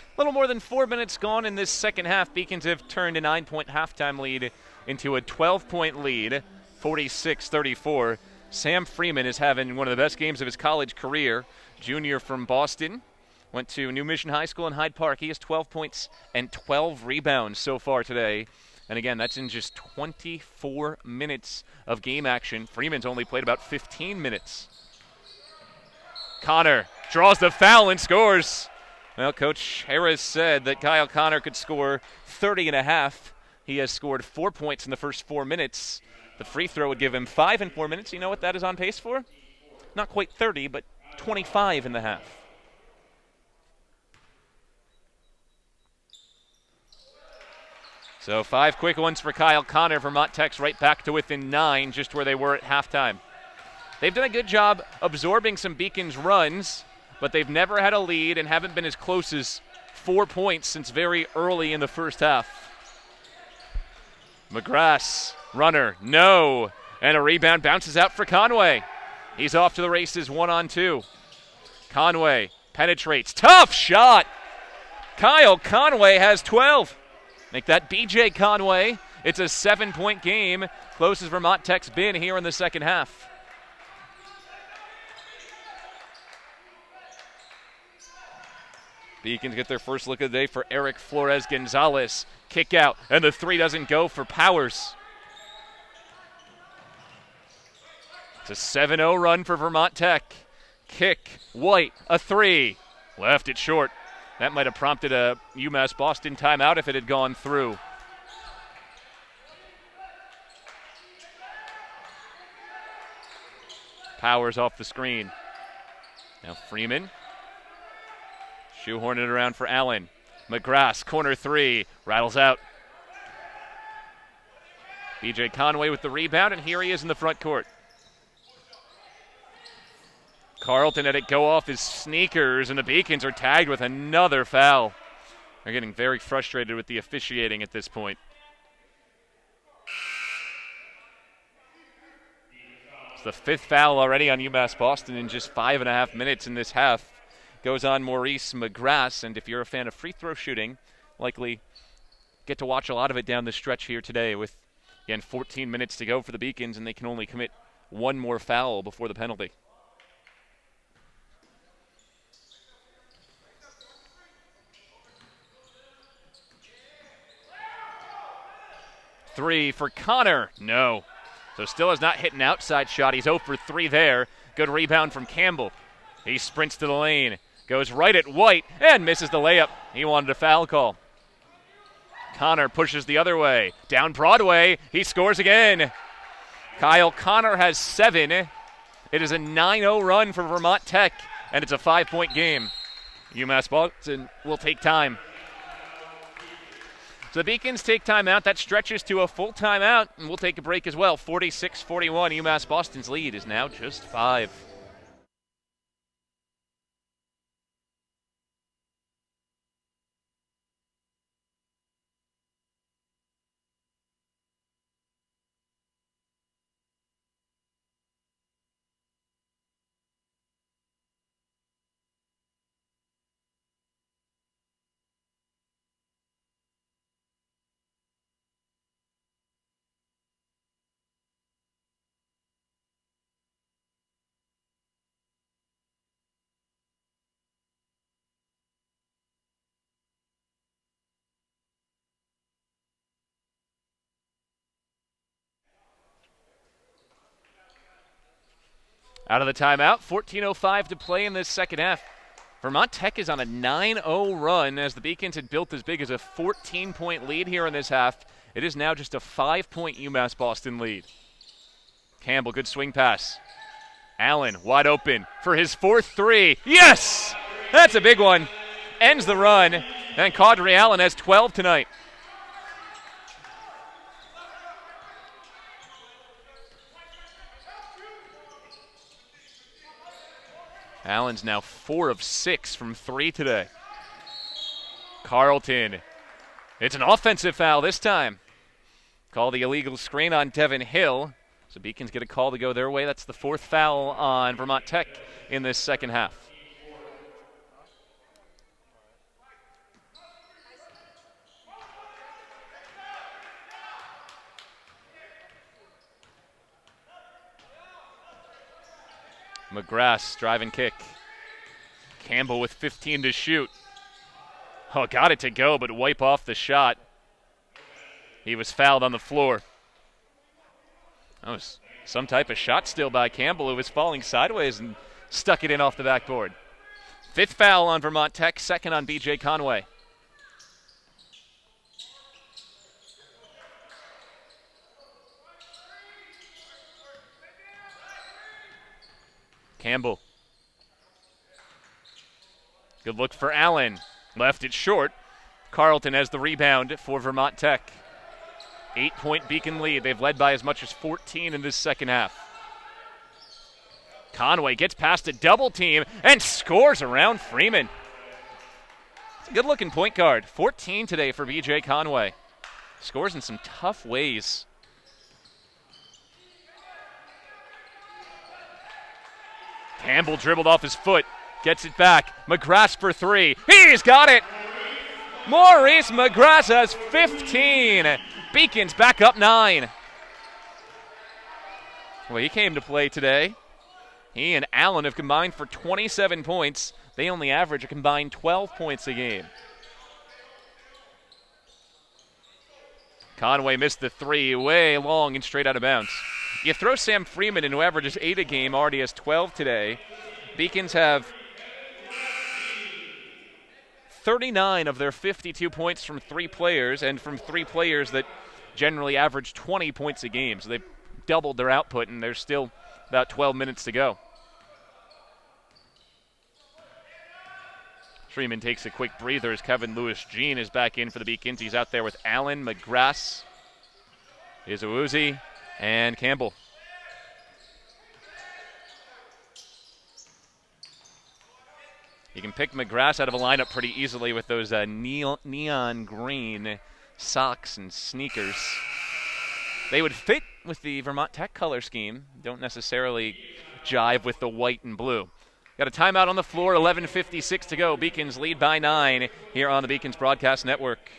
S1: A little more than 4 minutes gone in this second half. Beacons have turned a 9-point halftime lead into a 12-point lead, 46-34. Sam Freeman is having one of the best games of his college career. Junior from Boston, went to New Mission High School in Hyde Park. He has 12 points and 12 rebounds so far today. And again, that's in just 24 minutes of game action. Freeman's only played about 15 minutes. Connor draws the foul and scores. Well, Coach Harris said that Kyle Connor could score 30 and a half. He has scored 4 points in the first 4 minutes. The free throw would give him 5 in 4 minutes. You know what that is on pace for? Not quite 30, but 25 in the half. So 5 quick ones for Kyle Connor. Vermont Tech's right back to within 9, just where they were at halftime. They've done a good job absorbing some Beacons runs, but they've never had a lead and haven't been as close as 4 points since very early in the first half. McGrath, runner, no. And a rebound bounces out for Conway. He's off to the races 1-on-2. Conway penetrates. Tough shot. Kyle Conway has 12. Make that BJ Conway. It's a 7-point game. Closest Vermont Tech's been here in the second half. Beacons get their first look of the day for Eric Flores-Gonzalez. Kick out, and the 3 doesn't go for Powers. It's a 7-0 run for Vermont Tech. Kick, White, a 3. Left it short. That might have prompted a UMass Boston timeout if it had gone through. Powers off the screen. Now Freeman. Shoehorn it around for Allen. McGrath, corner 3, rattles out. BJ Conway with the rebound, and here he is in the front court. Carlton had it go off his sneakers, and the Beacons are tagged with another foul. They're getting very frustrated with the officiating at this point. It's the 5th foul already on UMass Boston in just 5.5 minutes in this half. Goes on Maurice McGrath, and if you're a fan of free throw shooting, likely get to watch a lot of it down the stretch here today with, again, 14 minutes to go for the Beacons, and they can only commit one more foul before the penalty. Three for Connor. No. So still has not hit an outside shot. He's 0 for 3 there. Good rebound from Campbell. He sprints to the lane. Goes right at White and misses the layup. He wanted a foul call. Connor pushes the other way. Down Broadway. He scores again. Kyle Connor has 7. It is a 9-0 run for Vermont Tech, and it's a 5-point game. UMass Boston will take time. So the Beacons take time out. That stretches to a full timeout, and we'll take a break as well. 46-41. UMass Boston's lead is now just 5. Out of the timeout, 14:05 to play in this second half. Vermont Tech is on a 9-0 run as the Beacons had built as big as a 14-point lead here in this half. It is now just a 5-point UMass Boston lead. Campbell, good swing pass. Allen wide open for his fourth three. Yes! That's a big one. Ends the run, and Caudry Allen has 12 tonight. Allen's now 4 of 6 from 3 today. Carlton. It's an offensive foul this time. Call the illegal screen on Devin Hill. So Beacons get a call to go their way. That's the 4th foul on Vermont Tech in this second half. McGrath, drive and kick. Campbell with 15 to shoot. Oh, got it to go, but wipe off the shot. He was fouled on the floor. That was some type of shot steal by Campbell, who was falling sideways and stuck it in off the backboard. 5th foul on Vermont Tech, 2nd on B.J. Conway. Campbell. Good look for Allen. Left it short. Carlton has the rebound for Vermont Tech. 8-point Beacon lead. They've led by as much as 14 in this second half. Conway gets past a double team and scores around Freeman. It's a good-looking point guard. 14 today for B.J. Conway. Scores in some tough ways. Campbell dribbled off his foot, gets it back. McGrath for 3. He's got it! Maurice McGrath has 15. Beacons back up 9. Well, he came to play today. He and Allen have combined for 27 points. They only average a combined 12 points a game. Conway missed the 3 way long and straight out of bounds. You throw Sam Freeman in, who averages 8 a game, already has 12 today. Beacons have 39 of their 52 points from 3 players, and from 3 players that generally average 20 points a game. So they've doubled their output, and there's still about 12 minutes to go. Freeman takes a quick breather as Kevin Lewis-Jean is back in for the Beacons. He's out there with Allen, McGrath, Izuuzi, and Campbell. You can pick McGrath out of a lineup pretty easily with those neon green socks and sneakers. They would fit with the Vermont Tech color scheme. Don't necessarily jive with the white and blue. Got a timeout on the floor, 11:56 to go. Beacons lead by 9 here on the Beacons Broadcast Network.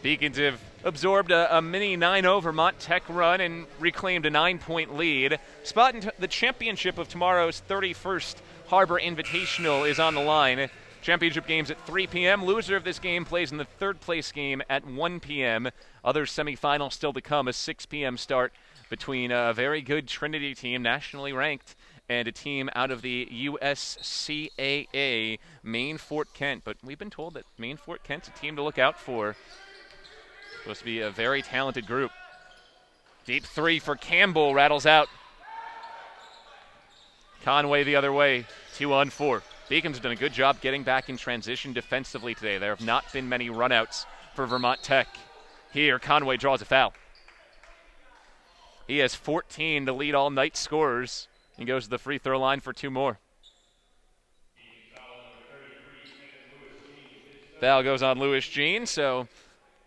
S1: Beacons have absorbed a mini 9-0 Vermont Tech run and reclaimed a 9-point lead. Spot in the championship of tomorrow's 31st Harbor Invitational is on the line. Championship games at 3 p.m. Loser of this game plays in the third-place game at 1 p.m. Other semifinals still to come, a 6 p.m. start between a very good Trinity team, nationally ranked, and a team out of the USCAA, Maine Fort Kent. But we've been told that Maine Fort Kent's a team to look out for. Supposed to be a very talented group. Deep three for Campbell, rattles out. Conway the other way, 2-on-4. Beacon's done a good job getting back in transition defensively today. There have not been many runouts for Vermont Tech. Here, Conway draws a foul. He has 14 to lead all night scorers. He goes to the free throw line for 2 more. Foul goes on Lewis Jean, so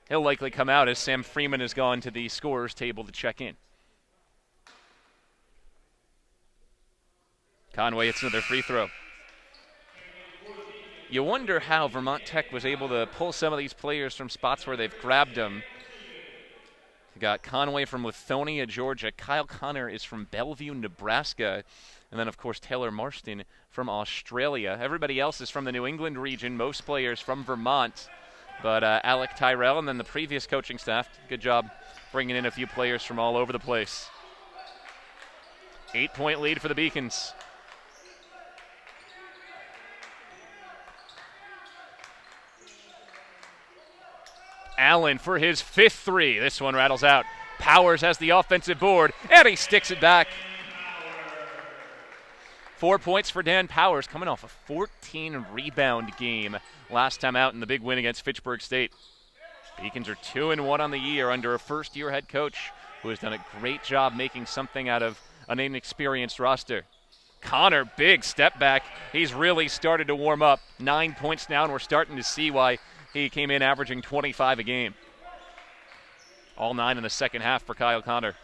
S1: he'll likely come out as Sam Freeman has gone to the scorer's table to check in. Conway hits another free throw. You wonder how Vermont Tech was able to pull some of these players from spots where they've grabbed them. You got Conway from Lithonia, Georgia. Kyle Connor is from Bellevue, Nebraska. And then, of course, Taylor Marston from Australia. Everybody else is from the New England region, most players from Vermont. But Alec Tyrell and then the previous coaching staff, good job bringing in a few players from all over the place. 8-point lead for the Beacons. Allen for his 5th three. This one rattles out. Powers has the offensive board, and he sticks it back. 4 points for Dan Powers, coming off a 14-rebound game last time out in the big win against Fitchburg State. Beacons are 2-1 on the year under a first-year head coach who has done a great job making something out of an inexperienced roster. Connor, big step back. He's really started to warm up. 9 points now, and we're starting to see why he came in averaging 25 a game. All 9 in the second half for Kyle Connor.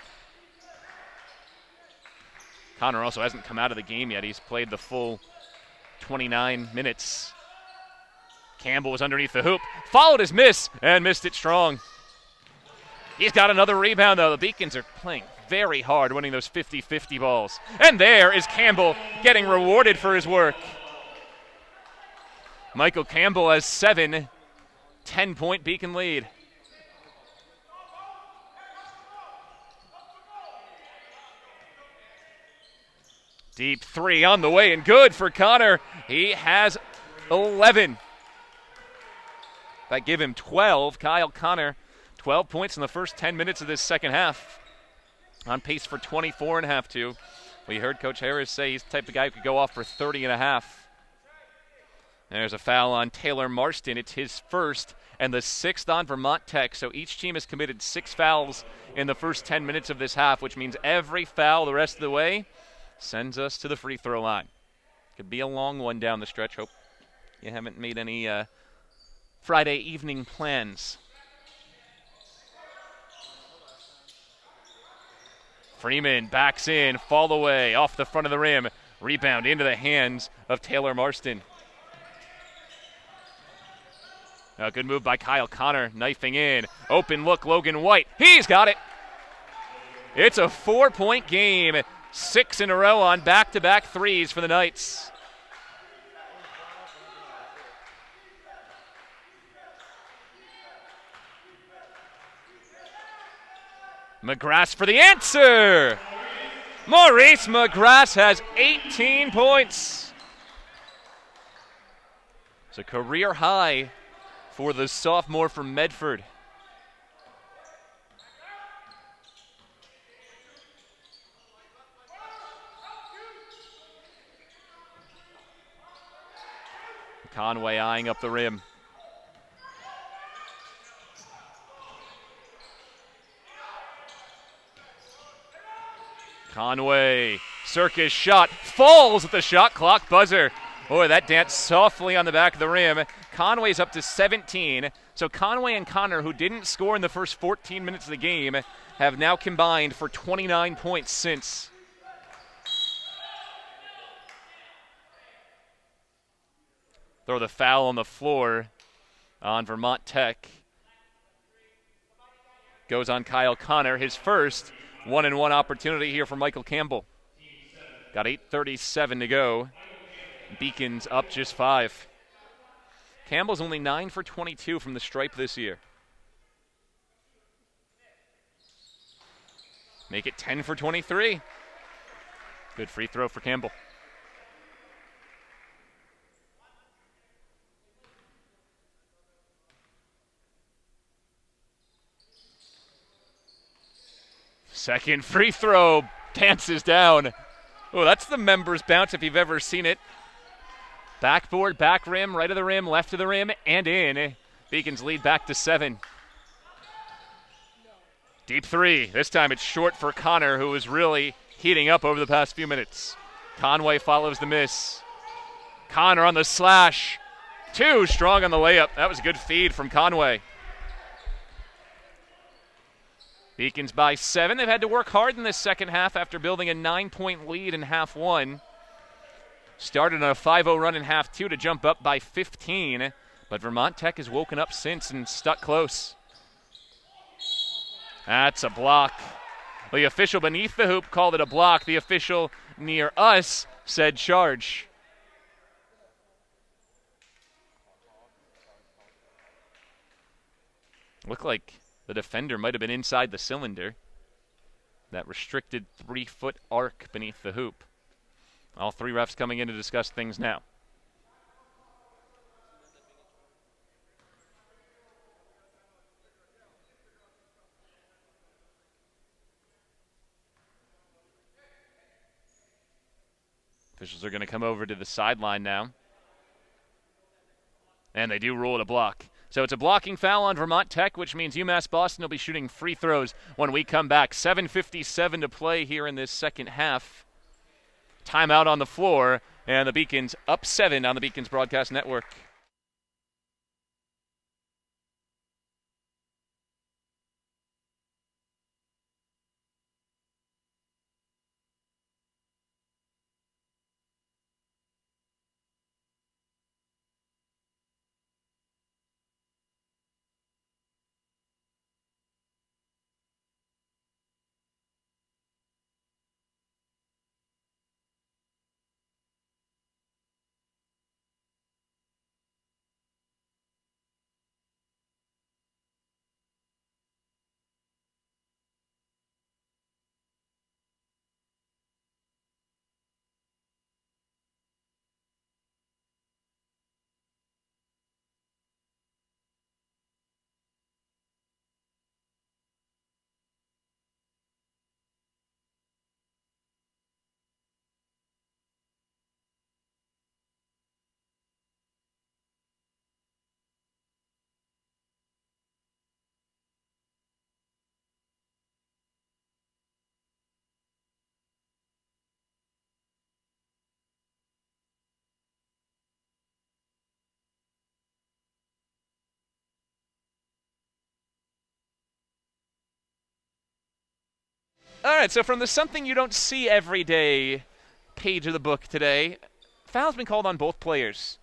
S1: Connor also hasn't come out of the game yet. He's played the full 29 minutes. Campbell was underneath the hoop, followed his miss, and missed it strong. He's got another rebound, though. The Beacons are playing very hard, winning those 50-50 balls. And there is Campbell getting rewarded for his work. Michael Campbell has 7. 10-point Beacon lead. Deep three on the way and good for Connor. He has 11. That give him 12. Kyle Connor, 12 points in the first 10 minutes of this second half. On pace for 24.5 too. We heard Coach Harris say he's the type of guy who could go off for 30.5. There's a foul on Taylor Marston. It's his first and the 6th on Vermont Tech. So each team has committed 6 fouls in the first 10 minutes of this half, which means every foul the rest of the way sends us to the free throw line. Could be a long one down the stretch. Hope you haven't made any Friday evening plans. Freeman backs in, fall away, off the front of the rim. Rebound into the hands of Taylor Marston. A good move by Kyle Connor, knifing in. Open look, Logan White. He's got it. It's a 4-point game. 6 in a row on back-to-back threes for the Knights. McGrath for the answer. Maurice McGrath has 18 points. It's a career high for the sophomore from Medford. Conway eyeing up the rim. Conway, circus shot, falls at the shot clock buzzer. Boy, that danced softly on the back of the rim. Conway's up to 17. So Conway and Connor, who didn't score in the first 14 minutes of the game, have now combined for 29 points since. Throw the foul on the floor on Vermont Tech. Goes on Kyle Connor, his first 1-and-1 opportunity here for Michael Campbell. Got 8:37 to go. Beacons up just 5. Campbell's only 9 for 22 from the stripe this year. Make it 10 for 23. Good free throw for Campbell. Second free throw dances down. Oh, that's the members bounce if you've ever seen it. Backboard, back rim, right of the rim, left of the rim, and in. Beacons lead back to 7. Deep three. This time it's short for Connor, who is really heating up over the past few minutes. Conway follows the miss. Connor on the slash. Too strong on the layup. That was a good feed from Conway. Beacons by 7. They've had to work hard in this second half after building a 9-point lead in half 1. Started on a 5-0 run in half 2 to jump up by 15. But Vermont Tech has woken up since and stuck close. That's a block. The official beneath the hoop called it a block. The official near us said charge. Looked like the defender might have been inside the cylinder. That restricted 3-foot arc beneath the hoop. All 3 refs coming in to discuss things now. Officials are going to come over to the sideline now. And they do rule it a block. So it's a blocking foul on Vermont Tech, which means UMass Boston will be shooting free throws when we come back. 7:57 to play here in this second half. Timeout on the floor, and the Beacons up 7 on the Beacons Broadcast Network. All right, so from the something you don't see every day page of the book today, foul's been called on both players.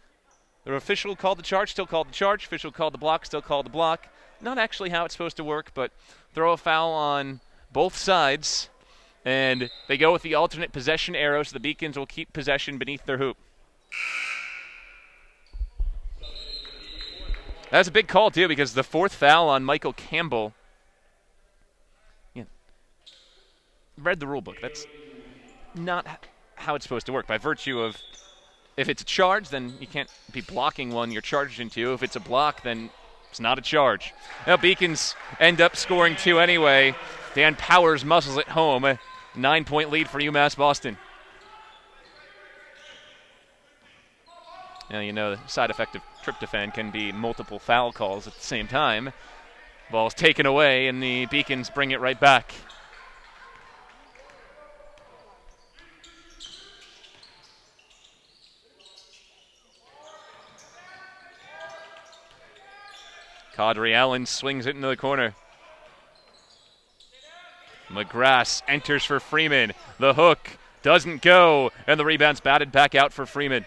S1: The official called the charge, still called the charge. Official called the block, still called the block. Not actually how it's supposed to work, but throw a foul on both sides, and they go with the alternate possession arrow, so the Beacons will keep possession beneath their hoop. That's a big call, too, because the 4th foul on Michael Campbell. Read the rule book. That's not how it's supposed to work. By virtue of, if it's a charge, then you can't be blocking one you're charged into. If it's a block, then it's not a charge. Now Beacons end up scoring 2 anyway. Dan Powers muscles it home. A 9-point lead for UMass Boston. Now you know the side effect of tryptophan can be multiple foul calls at the same time. Ball's taken away, and the Beacons bring it right back. Kadri Allen swings it into the corner. McGrath enters for Freeman. The hook doesn't go, and the rebound's batted back out for Freeman.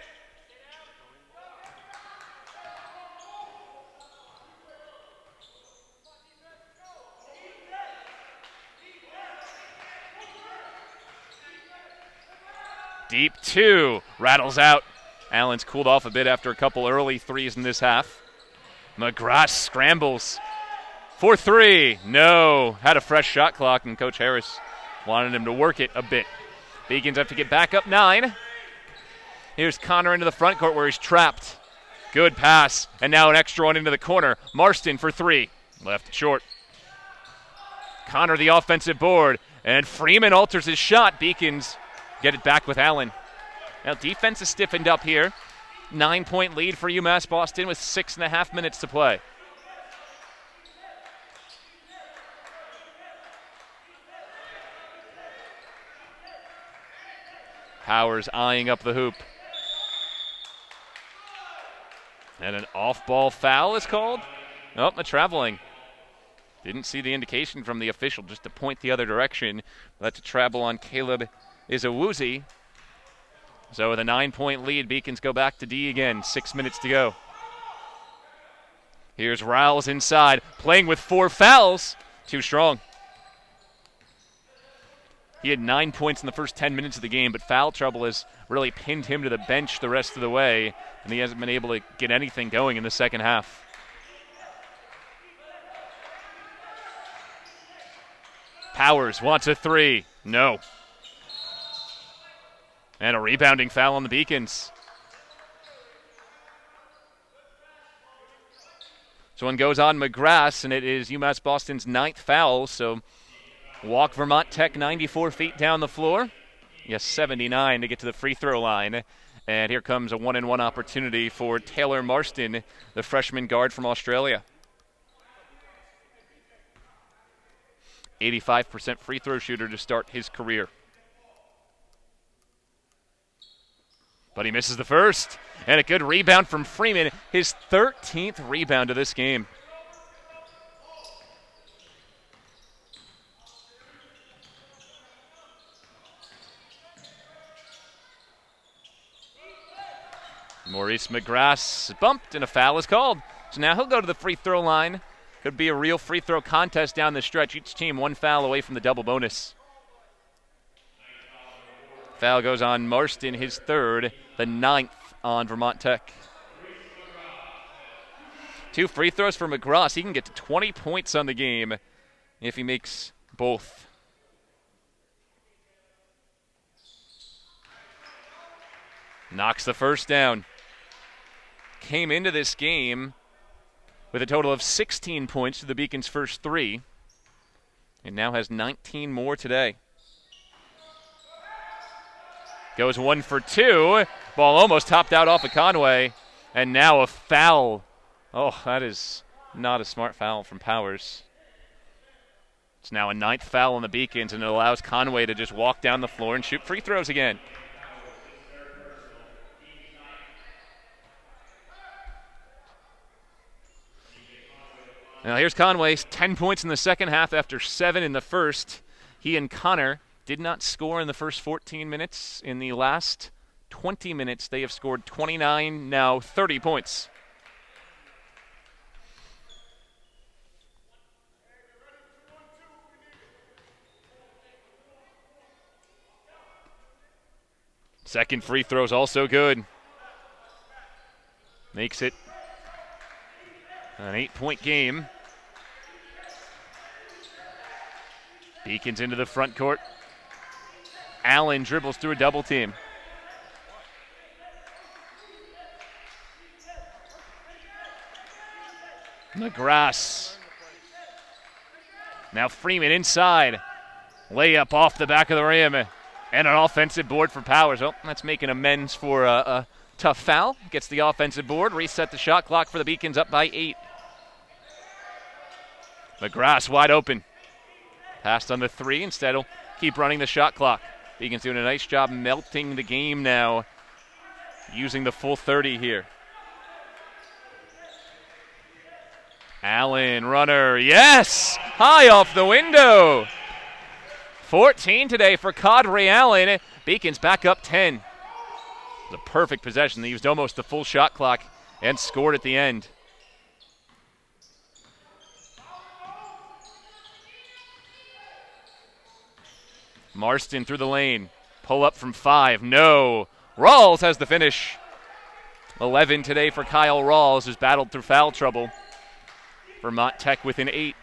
S1: Deep 2, rattles out. Allen's cooled off a bit after a couple early threes in this half. McGrath scrambles for 3. No. Had a fresh shot clock, and Coach Harris wanted him to work it a bit. Beacons have to get back up 9. Here's Connor into the front court where he's trapped. Good pass, and now an extra one into the corner. Marston for 3. Left it short. Connor the offensive board. And Freeman alters his shot. Beacons get it back with Allen. Now defense is stiffened up here. 9-point lead for UMass Boston with 6.5 minutes to play. Powers eyeing up the hoop. And an off-ball foul is called. Oh, a traveling. Didn't see the indication from the official, just to point the other direction. That's a travel on Caleb Izawuzi. So with a 9-point lead, Beacons go back to D again. 6 minutes to go. Here's Riles inside, playing with 4 fouls. Too strong. He had 9 points in the first 10 minutes of the game, but foul trouble has really pinned him to the bench the rest of the way, and he hasn't been able to get anything going in the second half. Powers wants a 3. No. And a rebounding foul on the Beacons. So one goes on McGrath, and it is UMass Boston's 9th foul, so walk Vermont Tech 94 feet down the floor. Yes, 79 to get to the free throw line. And here comes a 1-and-1 opportunity for Taylor Marston, the freshman guard from Australia. 85% free throw shooter to start his career. But he misses the first. And a good rebound from Freeman, his 13th rebound of this game. Maurice McGrath bumped and a foul is called. So now he'll go to the free throw line. Could be a real free throw contest down the stretch. Each team 1 foul away from the double bonus. Foul goes on Marston, his 3rd, the 9th on Vermont Tech. 2 free throws for McGrath. He can get to 20 points on the game if he makes both. Knocks the first down. Came into this game with a total of 16 points to the Beacons' first 3, and now has 19 more today. Goes 1 for 2. Ball almost topped out off of Conway, and now a foul. Oh, that is not a smart foul from Powers. It's now a 9th foul on the Beacons, and it allows Conway to just walk down the floor and shoot free throws again. Now here's Conway, 10 points in the second half after 7 in the first. He and Connor did not score in the first 14 minutes. In the last 20 minutes, they have scored 29, now 30 points. Second free throw is also good. Makes it an 8-point game. Beacons into the front court. Allen dribbles through a double team. McGrath. Now Freeman inside. Layup off the back of the rim. And an offensive board for Powers. Oh, that's making amends for a tough foul. Gets the offensive board. Reset the shot clock for the Beacons up by 8. McGrath wide open. Passed on the 3. Instead, he'll keep running the shot clock. Beacons doing a nice job melting the game now, using the full 30 here. Allen, runner, yes! High off the window. 14 today for Cadre Allen. Beacons back up 10. It was a perfect possession. They used almost the full shot clock and scored at the end. Marston through the lane. Pull up from 5. No. Rawls has the finish. 11 today for Kyle Rawls, who's battled through foul trouble. Vermont Tech within 8.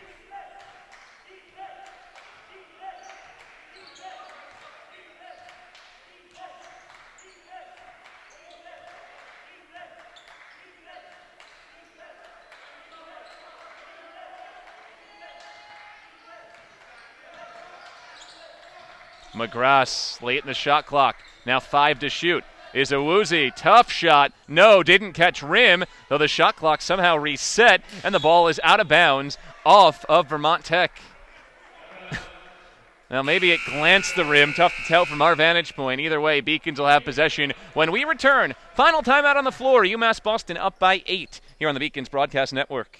S1: McGrath late in the shot clock. Now 5 to shoot. Is a Woozy. Tough shot. No, didn't catch rim, though the shot clock somehow reset, and the ball is out of bounds off of Vermont Tech. Well, maybe it glanced the rim. Tough to tell from our vantage point. Either way, Beacons will have possession when we return. Final timeout on the floor. UMass Boston up by 8 here on the Beacons Broadcast Network.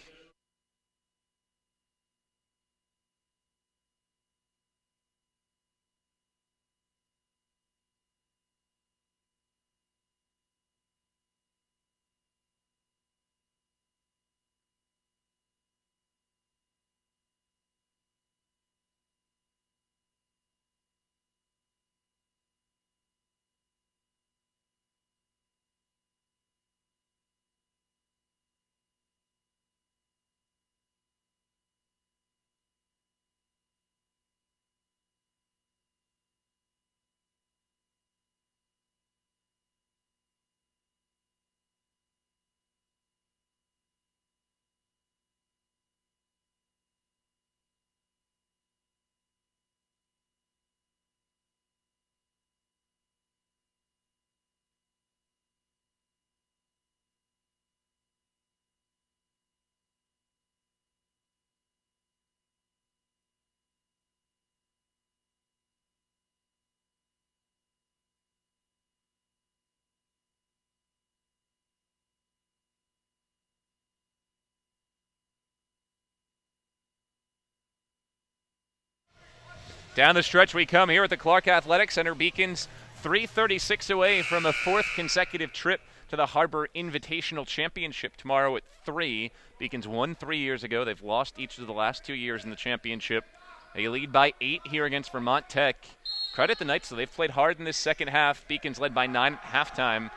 S1: Down the stretch we come here at the Clark Athletic Center. Beacons 3:36 away from a 4th consecutive trip to the Harbor Invitational Championship tomorrow at 3. Beacons won 3 years ago. They've lost each of the last 2 years in the championship. They lead by 8 here against Vermont Tech. Credit the Knights, though. They've played hard in this second half. Beacons led by 9 at halftime.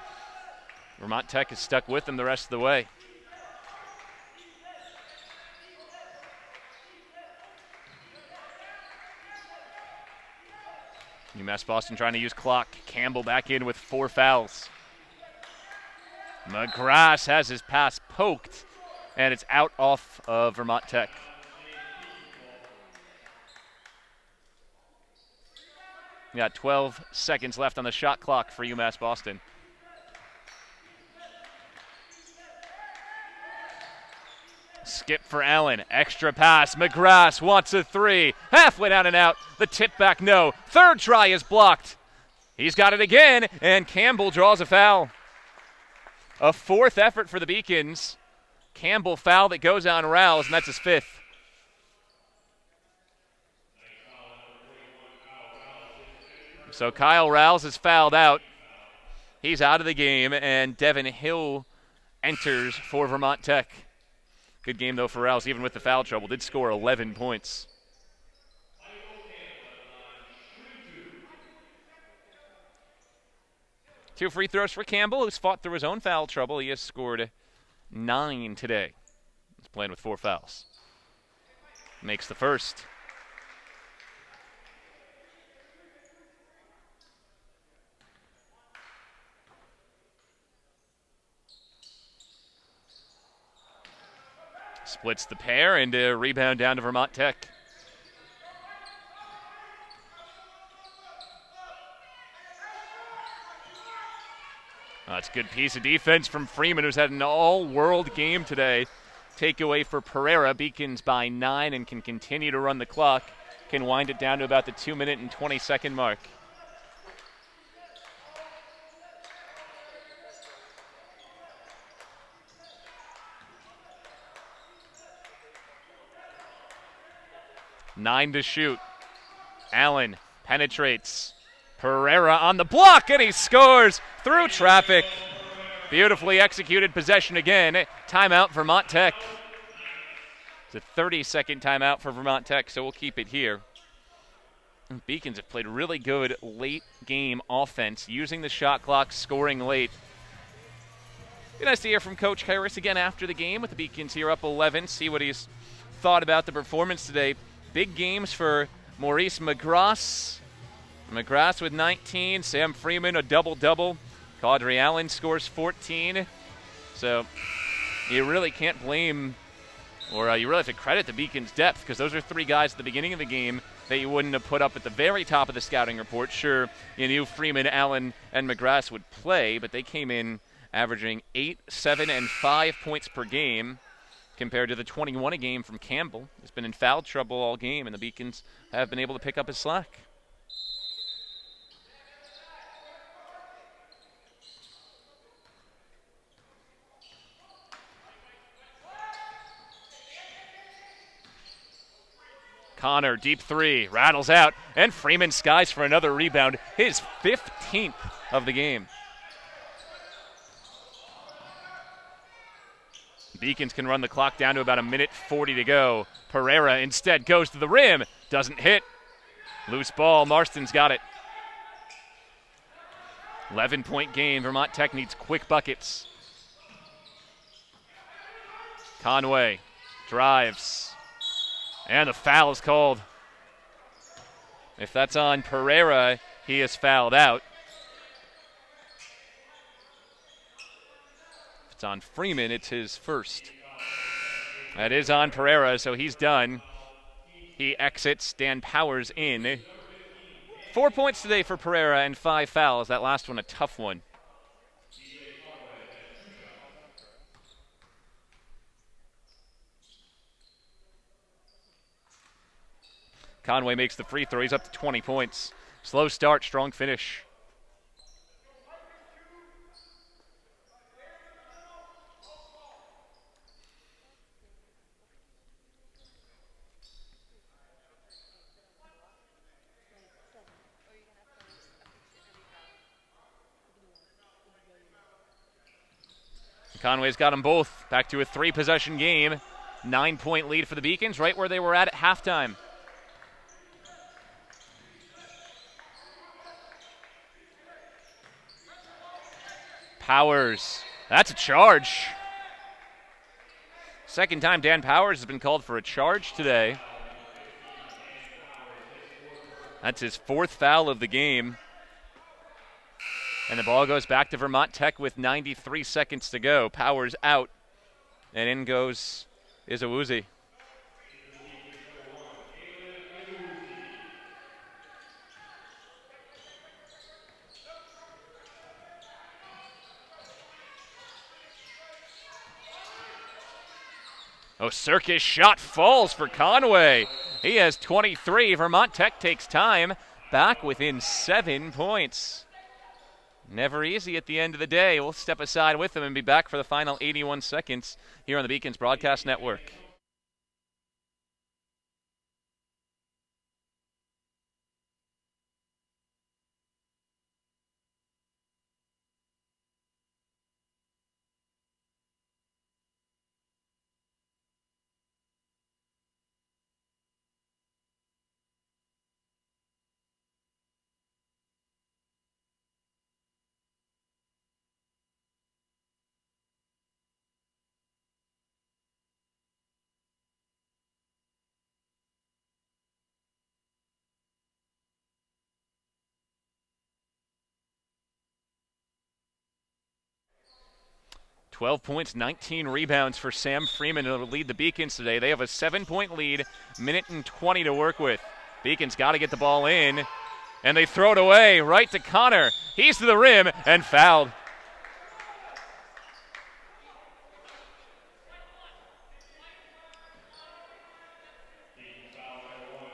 S1: Vermont Tech has stuck with them the rest of the way. UMass Boston trying to use clock. Campbell back in with 4 fouls. McGrath has his pass poked, and it's out off of Vermont Tech. We got 12 seconds left on the shot clock for UMass Boston. Skip for Allen. Extra pass. McGrath wants a 3. Halfway down and out. The tip back, no. Third try is blocked. He's got it again, and Campbell draws a foul. A 4th effort for the Beacons. Campbell foul that goes on Rouse, and that's his 5th. So Kyle Rouse is fouled out. He's out of the game, and Devin Hill enters for Vermont Tech. Good game, though, for Rouse, even with the foul trouble. Did score 11 points. Two free throws for Campbell, who's fought through his own foul trouble. He has scored 9 today. He's playing with 4 fouls. Makes the first. Splits the pair, and a rebound down to Vermont Tech. That's a good piece of defense from Freeman, who's had an all-world game today. Takeaway for Pereira. Beacons by 9 and can continue to run the clock. Can wind it down to about the 2-minute and 20-second mark. Nine to shoot. Allen penetrates. Pereira on the block, and he scores through traffic. Beautifully executed possession again. Timeout, Vermont Tech. It's a 30-second timeout for Vermont Tech, so we'll keep it here. Beacons have played really good late game offense, using the shot clock, scoring late. Be nice to hear from Coach Harris again after the game with the Beacons here up 11, see what he's thought about the performance today. Big games for Maurice McGrath. McGrath with 19, Sam Freeman a double-double. Caudry Allen scores 14. So you really can't blame, or you really have to credit the Beacons' depth, because those are 3 guys at the beginning of the game that you wouldn't have put up at the very top of the scouting report. Sure, you knew Freeman, Allen, and McGrath would play, but they came in averaging 8, 7, and 5 points per game compared to the 21 a game from Campbell. He's been in foul trouble all game, and the Beacons have been able to pick up his slack. Connor, deep three, rattles out, and Freeman skies for another rebound, his 15th of the game. Beacons can run the clock down to about 1:40 to go. Pereira instead goes to the rim, doesn't hit. Loose ball, Marston's got it. 11-point game, Vermont Tech needs quick buckets. Conway drives. And the foul is called. If that's on Pereira, he is fouled out. If it's on Freeman, it's his first. That is on Pereira, so he's done. He exits. Dan Powers in. 4 points today for Pereira and 5 fouls. That last one a tough one. Conway makes the free throw. He's up to 20 points. Slow start, strong finish. Conway's got them both. Back to a 3-possession game. 9-point lead for the Beacons, right where they were at halftime. Powers, that's a charge. Second time Dan Powers has been called for a charge today. That's his 4th foul of the game. And the ball goes back to Vermont Tech with 93 seconds to go. Powers out, and in goes Izawuzi. Circus shot falls for Conway. He has 23. Vermont Tech takes time. Back within 7 points. Never easy at the end of the day. We'll step aside with them and be back for the final 81 seconds here on the Beacons Broadcast Network. .12 points, 19 rebounds for Sam Freeman to lead the Beacons today. They have a 7-point lead, 1:20 to work with. Beacons got to get the ball in, and they throw it away right to Connor. He's to the rim and fouled.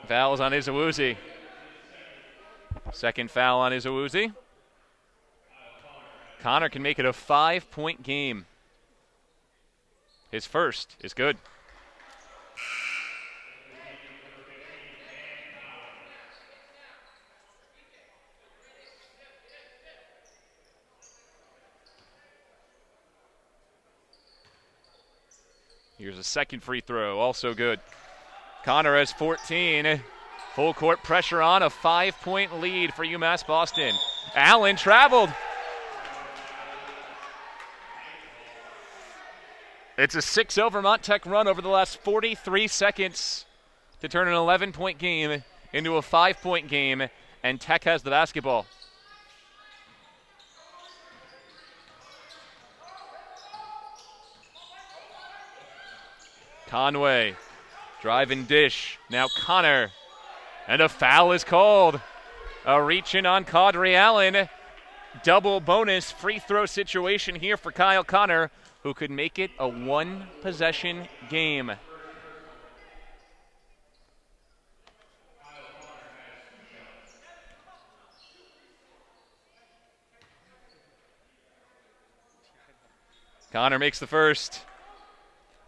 S1: Fouls on Izawuzi. Second foul on Izawuzi. Connor can make it a 5-point game. His first is good. Here's a second free throw, also good. Connor has 14. Full court pressure on, a 5-point lead for UMass Boston. Allen traveled. It's a 6-0 Vermont Tech run over the last 43 seconds to turn an 11-point game into a 5-point game, and Tech has the basketball. Conway, drive and dish. Now Connor And a foul is called. A reach-in on Caudry Allen. Double bonus free throw situation here for Kyle Connor, who could make it a one-possession game. Connor makes the first.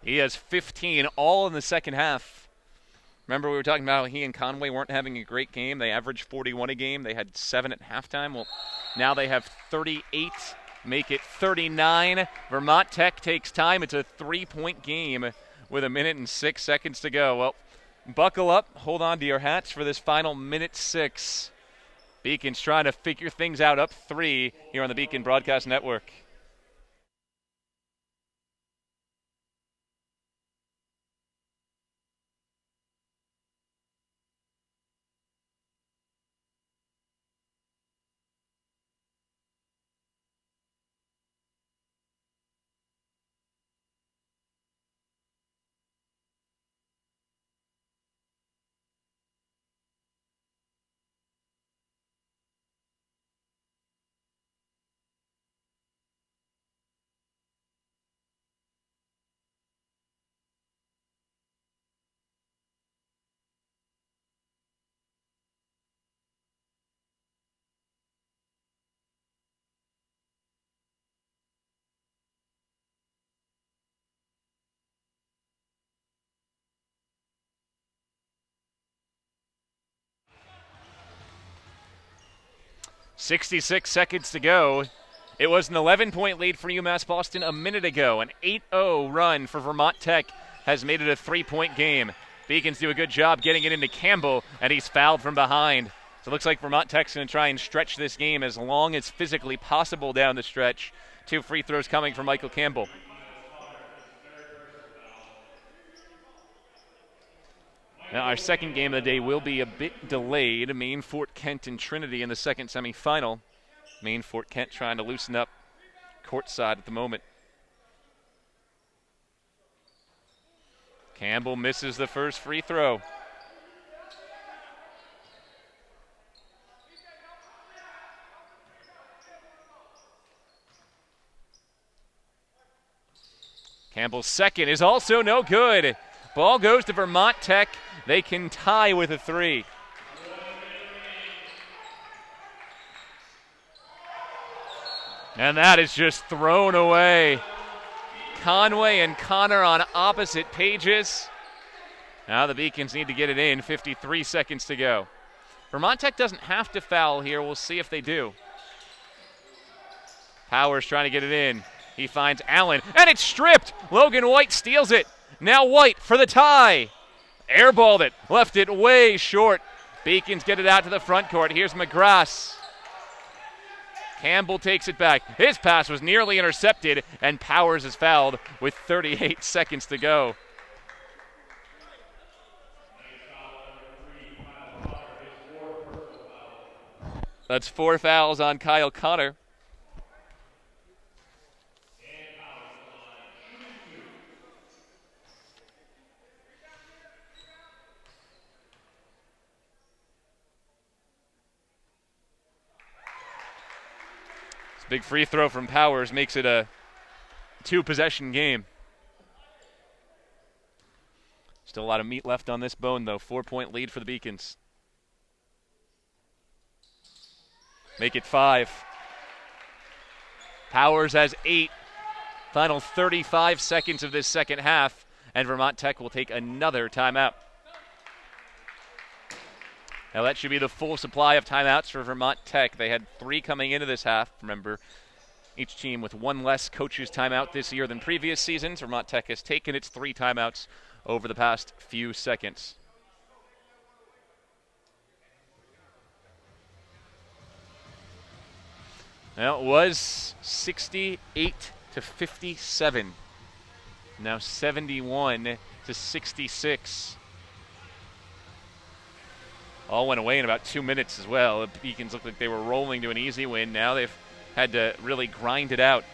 S1: He has 15, all in the second half. Remember we were talking about how he and Conway weren't having a great game. They averaged 41 a game. They had 7 at halftime. Well, now they have 38, make it 39. Vermont Tech takes time. It's a 3-point game with 1 minute and 6 seconds to go. Well, buckle up. Hold on to your hats for this final minute 6. Beacon's trying to figure things out, up 3 here on the Beacon Broadcast Network. .66 seconds to go. It was an 11-point lead for UMass Boston a minute ago. An 8-0 run for Vermont Tech has made it a 3-point game. Beacons do a good job getting it into Campbell, and he's fouled from behind. So it looks like Vermont Tech's going to try and stretch this game as long as physically possible down the stretch. 2 free throws coming from Michael Campbell. Now, our second game of the day will be a bit delayed. Maine, Fort Kent, and Trinity in the second semifinal. Maine, Fort Kent trying to loosen up courtside at the moment. Campbell misses the first free throw. Campbell's second is also no good. Ball goes to Vermont Tech. They can tie with a 3. And that is just thrown away. Conway and Connor on opposite pages. Now the Beacons need to get it in. 53 seconds to go. Vermont Tech doesn't have to foul here. We'll see if they do. Powers trying to get it in. He finds Allen, and it's stripped. Logan White steals it. Now White for the tie. Airballed it, left it way short. Beacons get it out to the front court. Here's McGrath. Campbell takes it back. His pass was nearly intercepted, and Powers is fouled with 38 seconds to go. That's 4 fouls on Kyle Connor. Big free throw from Powers makes it a 2-possession game. Still a lot of meat left on this bone, though. 4-point lead for the Beacons. Make it 5. Powers has 8. Final 35 seconds of this second half, and Vermont Tech will take another timeout. Now that should be the full supply of timeouts for Vermont Tech. They had 3 coming into this half. Remember, each team with 1 less coach's timeout this year than previous seasons. Vermont Tech has taken its 3 timeouts over the past few seconds. Now it was 68-57. Now 71-66. All went away in about 2 minutes as well. The Beacons looked like they were rolling to an easy win. Now they've had to really grind it out.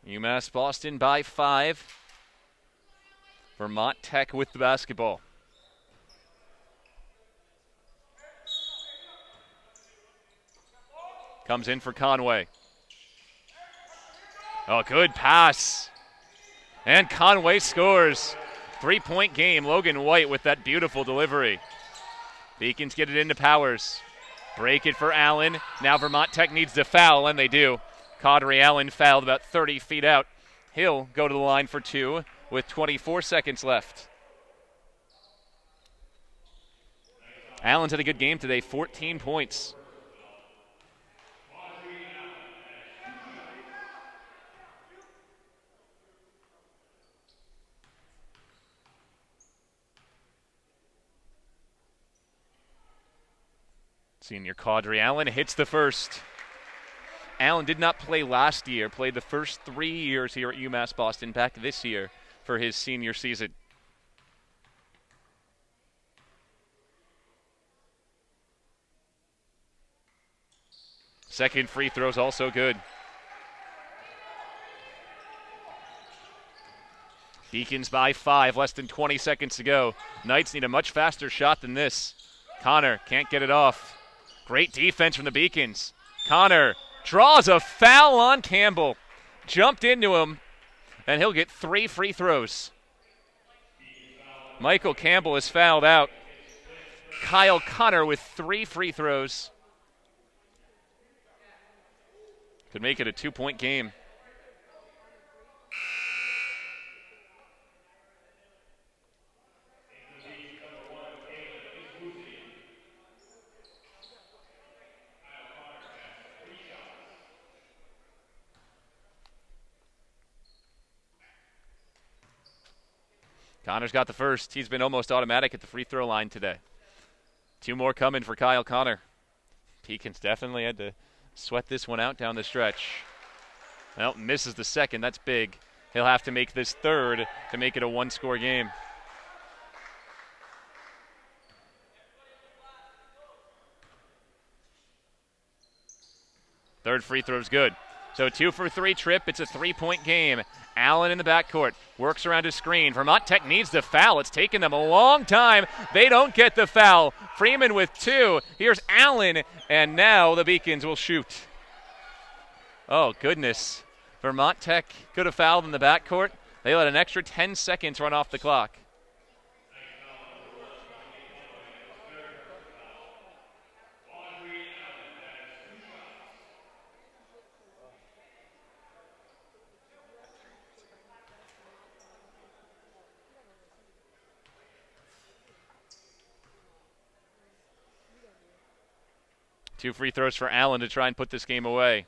S1: UMass Boston by 5. Vermont Tech with the basketball. Comes in for Conway. Oh, good pass. And Conway scores. 3-point game. Logan White with that beautiful delivery. Beacons get it into Powers. Break it for Allen. Now Vermont Tech needs to foul, and they do. Kadri Allen fouled about 30 feet out. He'll go to the line for 2 with 24 seconds left. Allen's had a good game today, 14 points. Senior Kadri Allen hits the first. Allen did not play last year, played the first 3 years here at UMass Boston, back this year for his senior season. Second free throw's also good. Beacons by 5, less than 20 seconds to go. Knights need a much faster shot than this. Connor can't get it off. Great defense from the Beacons. Connor draws a foul on Campbell. Jumped into him, and he'll get 3 free throws. Michael Campbell is fouled out. Kyle Connor with 3 free throws. Could make it a 2-point game. Connor's got the first. He's been almost automatic at the free throw line today. 2 more coming for Kyle Connor. Beacons definitely had to sweat this one out down the stretch. Well, misses the second. That's big. He'll have to make this third to make it a 1-score game. Third free throw's good. So 2 for 3 trip. It's a 3-point game. Allen in the backcourt. Works around his screen. Vermont Tech needs the foul. It's taken them a long time. They don't get the foul. Freeman with 2. Here's Allen. And now the Beacons will shoot. Oh, goodness. Vermont Tech could have fouled in the backcourt. They let an extra 10 seconds run off the clock. Two free throws for Allen to try and put this game away.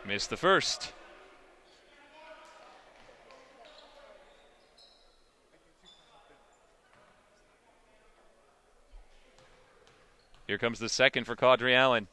S1: Missed the first. Here comes the second for Kadri Allen.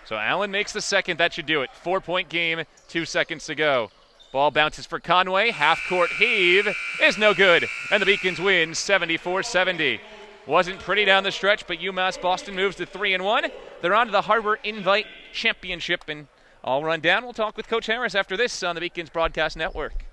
S1: So Allen makes the second. That should do it. 4-point game, 2 seconds to go. Ball bounces for Conway. Half-court heave is no good. And the Beacons win 74-70. Wasn't pretty down the stretch, but UMass Boston moves to 3-1. They're on to the Harbor Invite Championship. And I'll run down. We'll talk with Coach Harris after this on the Beacons Broadcast Network.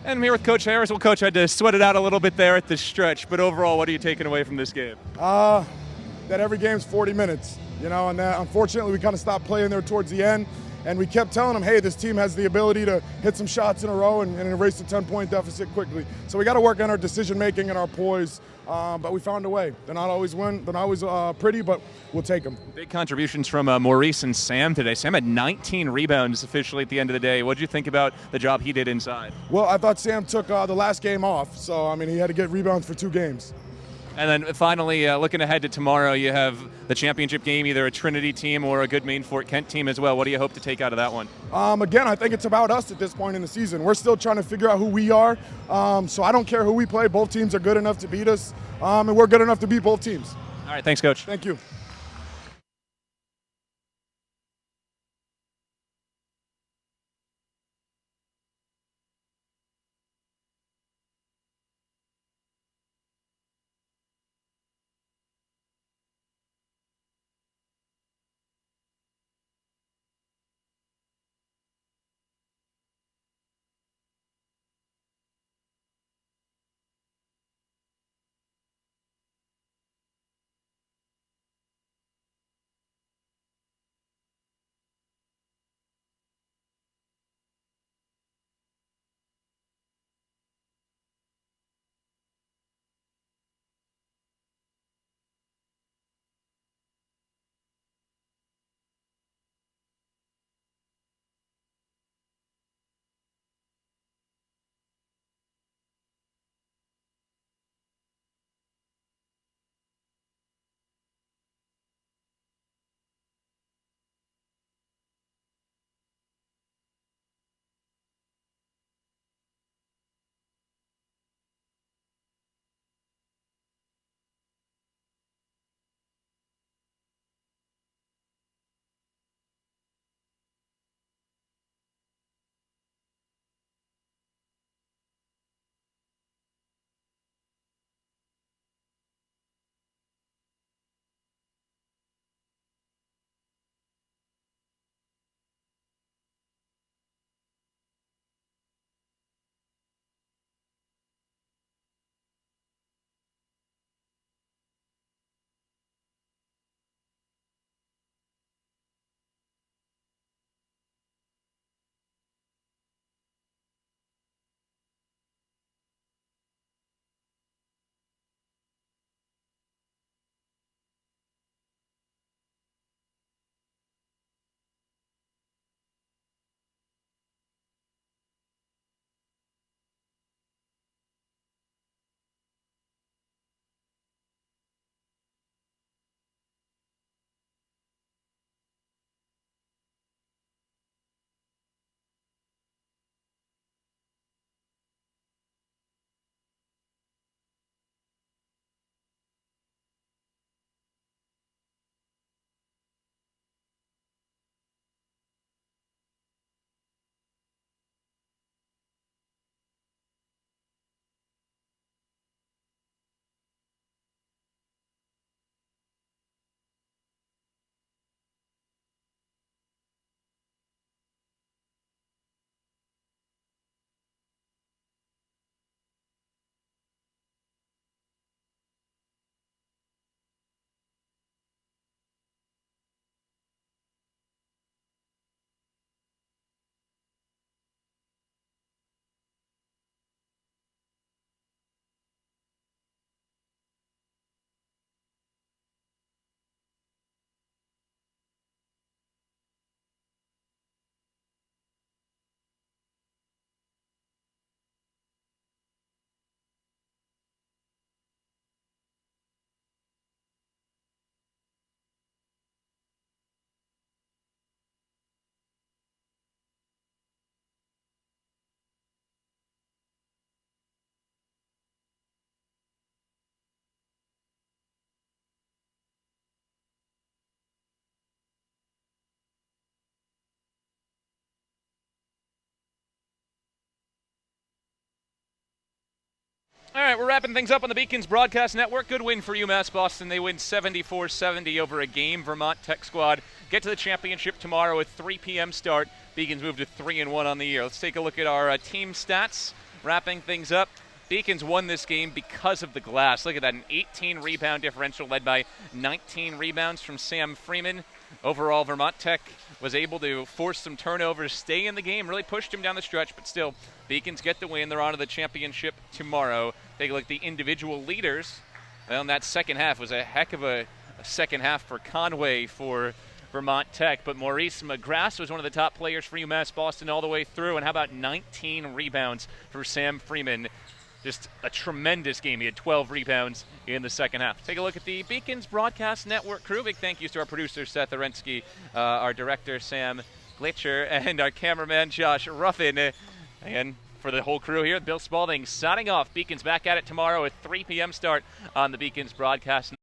S1: And I'm here with Coach Harris. Well, Coach, I had to sweat it out a little bit there at the stretch, but overall, what are you taking away from this game?
S3: That every game's 40 minutes. And that, unfortunately, we kind of stopped playing there towards the end. And we kept telling them, hey, this team has the ability to hit some shots in a row and erase the 10-point deficit quickly. So we got to work on our decision-making and our poise, but we found a way. They're not always pretty, but we'll take them.
S1: Big contributions from Maurice and Sam today. Sam had 19 rebounds officially at the end of the day. What did you think about the job he did inside?
S3: Well, I thought Sam took the last game off, so, he had to get rebounds for 2 games.
S1: And then finally, looking ahead to tomorrow, you have the championship game, either a Trinity team or a good Maine Fort Kent team as well. What do you hope to take out of that one?
S3: Again, I think it's about us at this point in the season. We're still trying to figure out who we are, so I don't care who we play. Both teams are good enough to beat us, and we're good enough to beat both teams.
S1: All right, thanks, Coach.
S3: Thank you.
S1: All right, we're wrapping things up on the Beacons Broadcast Network. Good win for UMass Boston. They win 74-70 over a game. Vermont Tech squad get to the championship tomorrow at 3 p.m. start. Beacons move to 3-1 on the year. Let's take a look at our team stats. Wrapping things up. Beacons won this game because of the glass. Look at that, an 18 rebound differential led by 19 rebounds from Sam Freeman. Overall, Vermont Tech was able to force some turnovers, stay in the game, really pushed him down the stretch, but still, Beacons get the win. They're on to the championship tomorrow. Take a look at the individual leaders. Well, in that second half was a heck of a second half for Conway for Vermont Tech, but Maurice McGrath was one of the top players for UMass Boston all the way through, and how about 19 rebounds for Sam Freeman? Just a tremendous game. He had 12 rebounds in the second half. Take a look at the Beacons Broadcast Network crew. Big thank yous to our producer, Seth Arensky, our director, Sam Glitcher, and our cameraman, Josh Ruffin. And for the whole crew here, Bill Spalding signing off. Beacons back at it tomorrow at 3 p.m. start on the Beacons Broadcast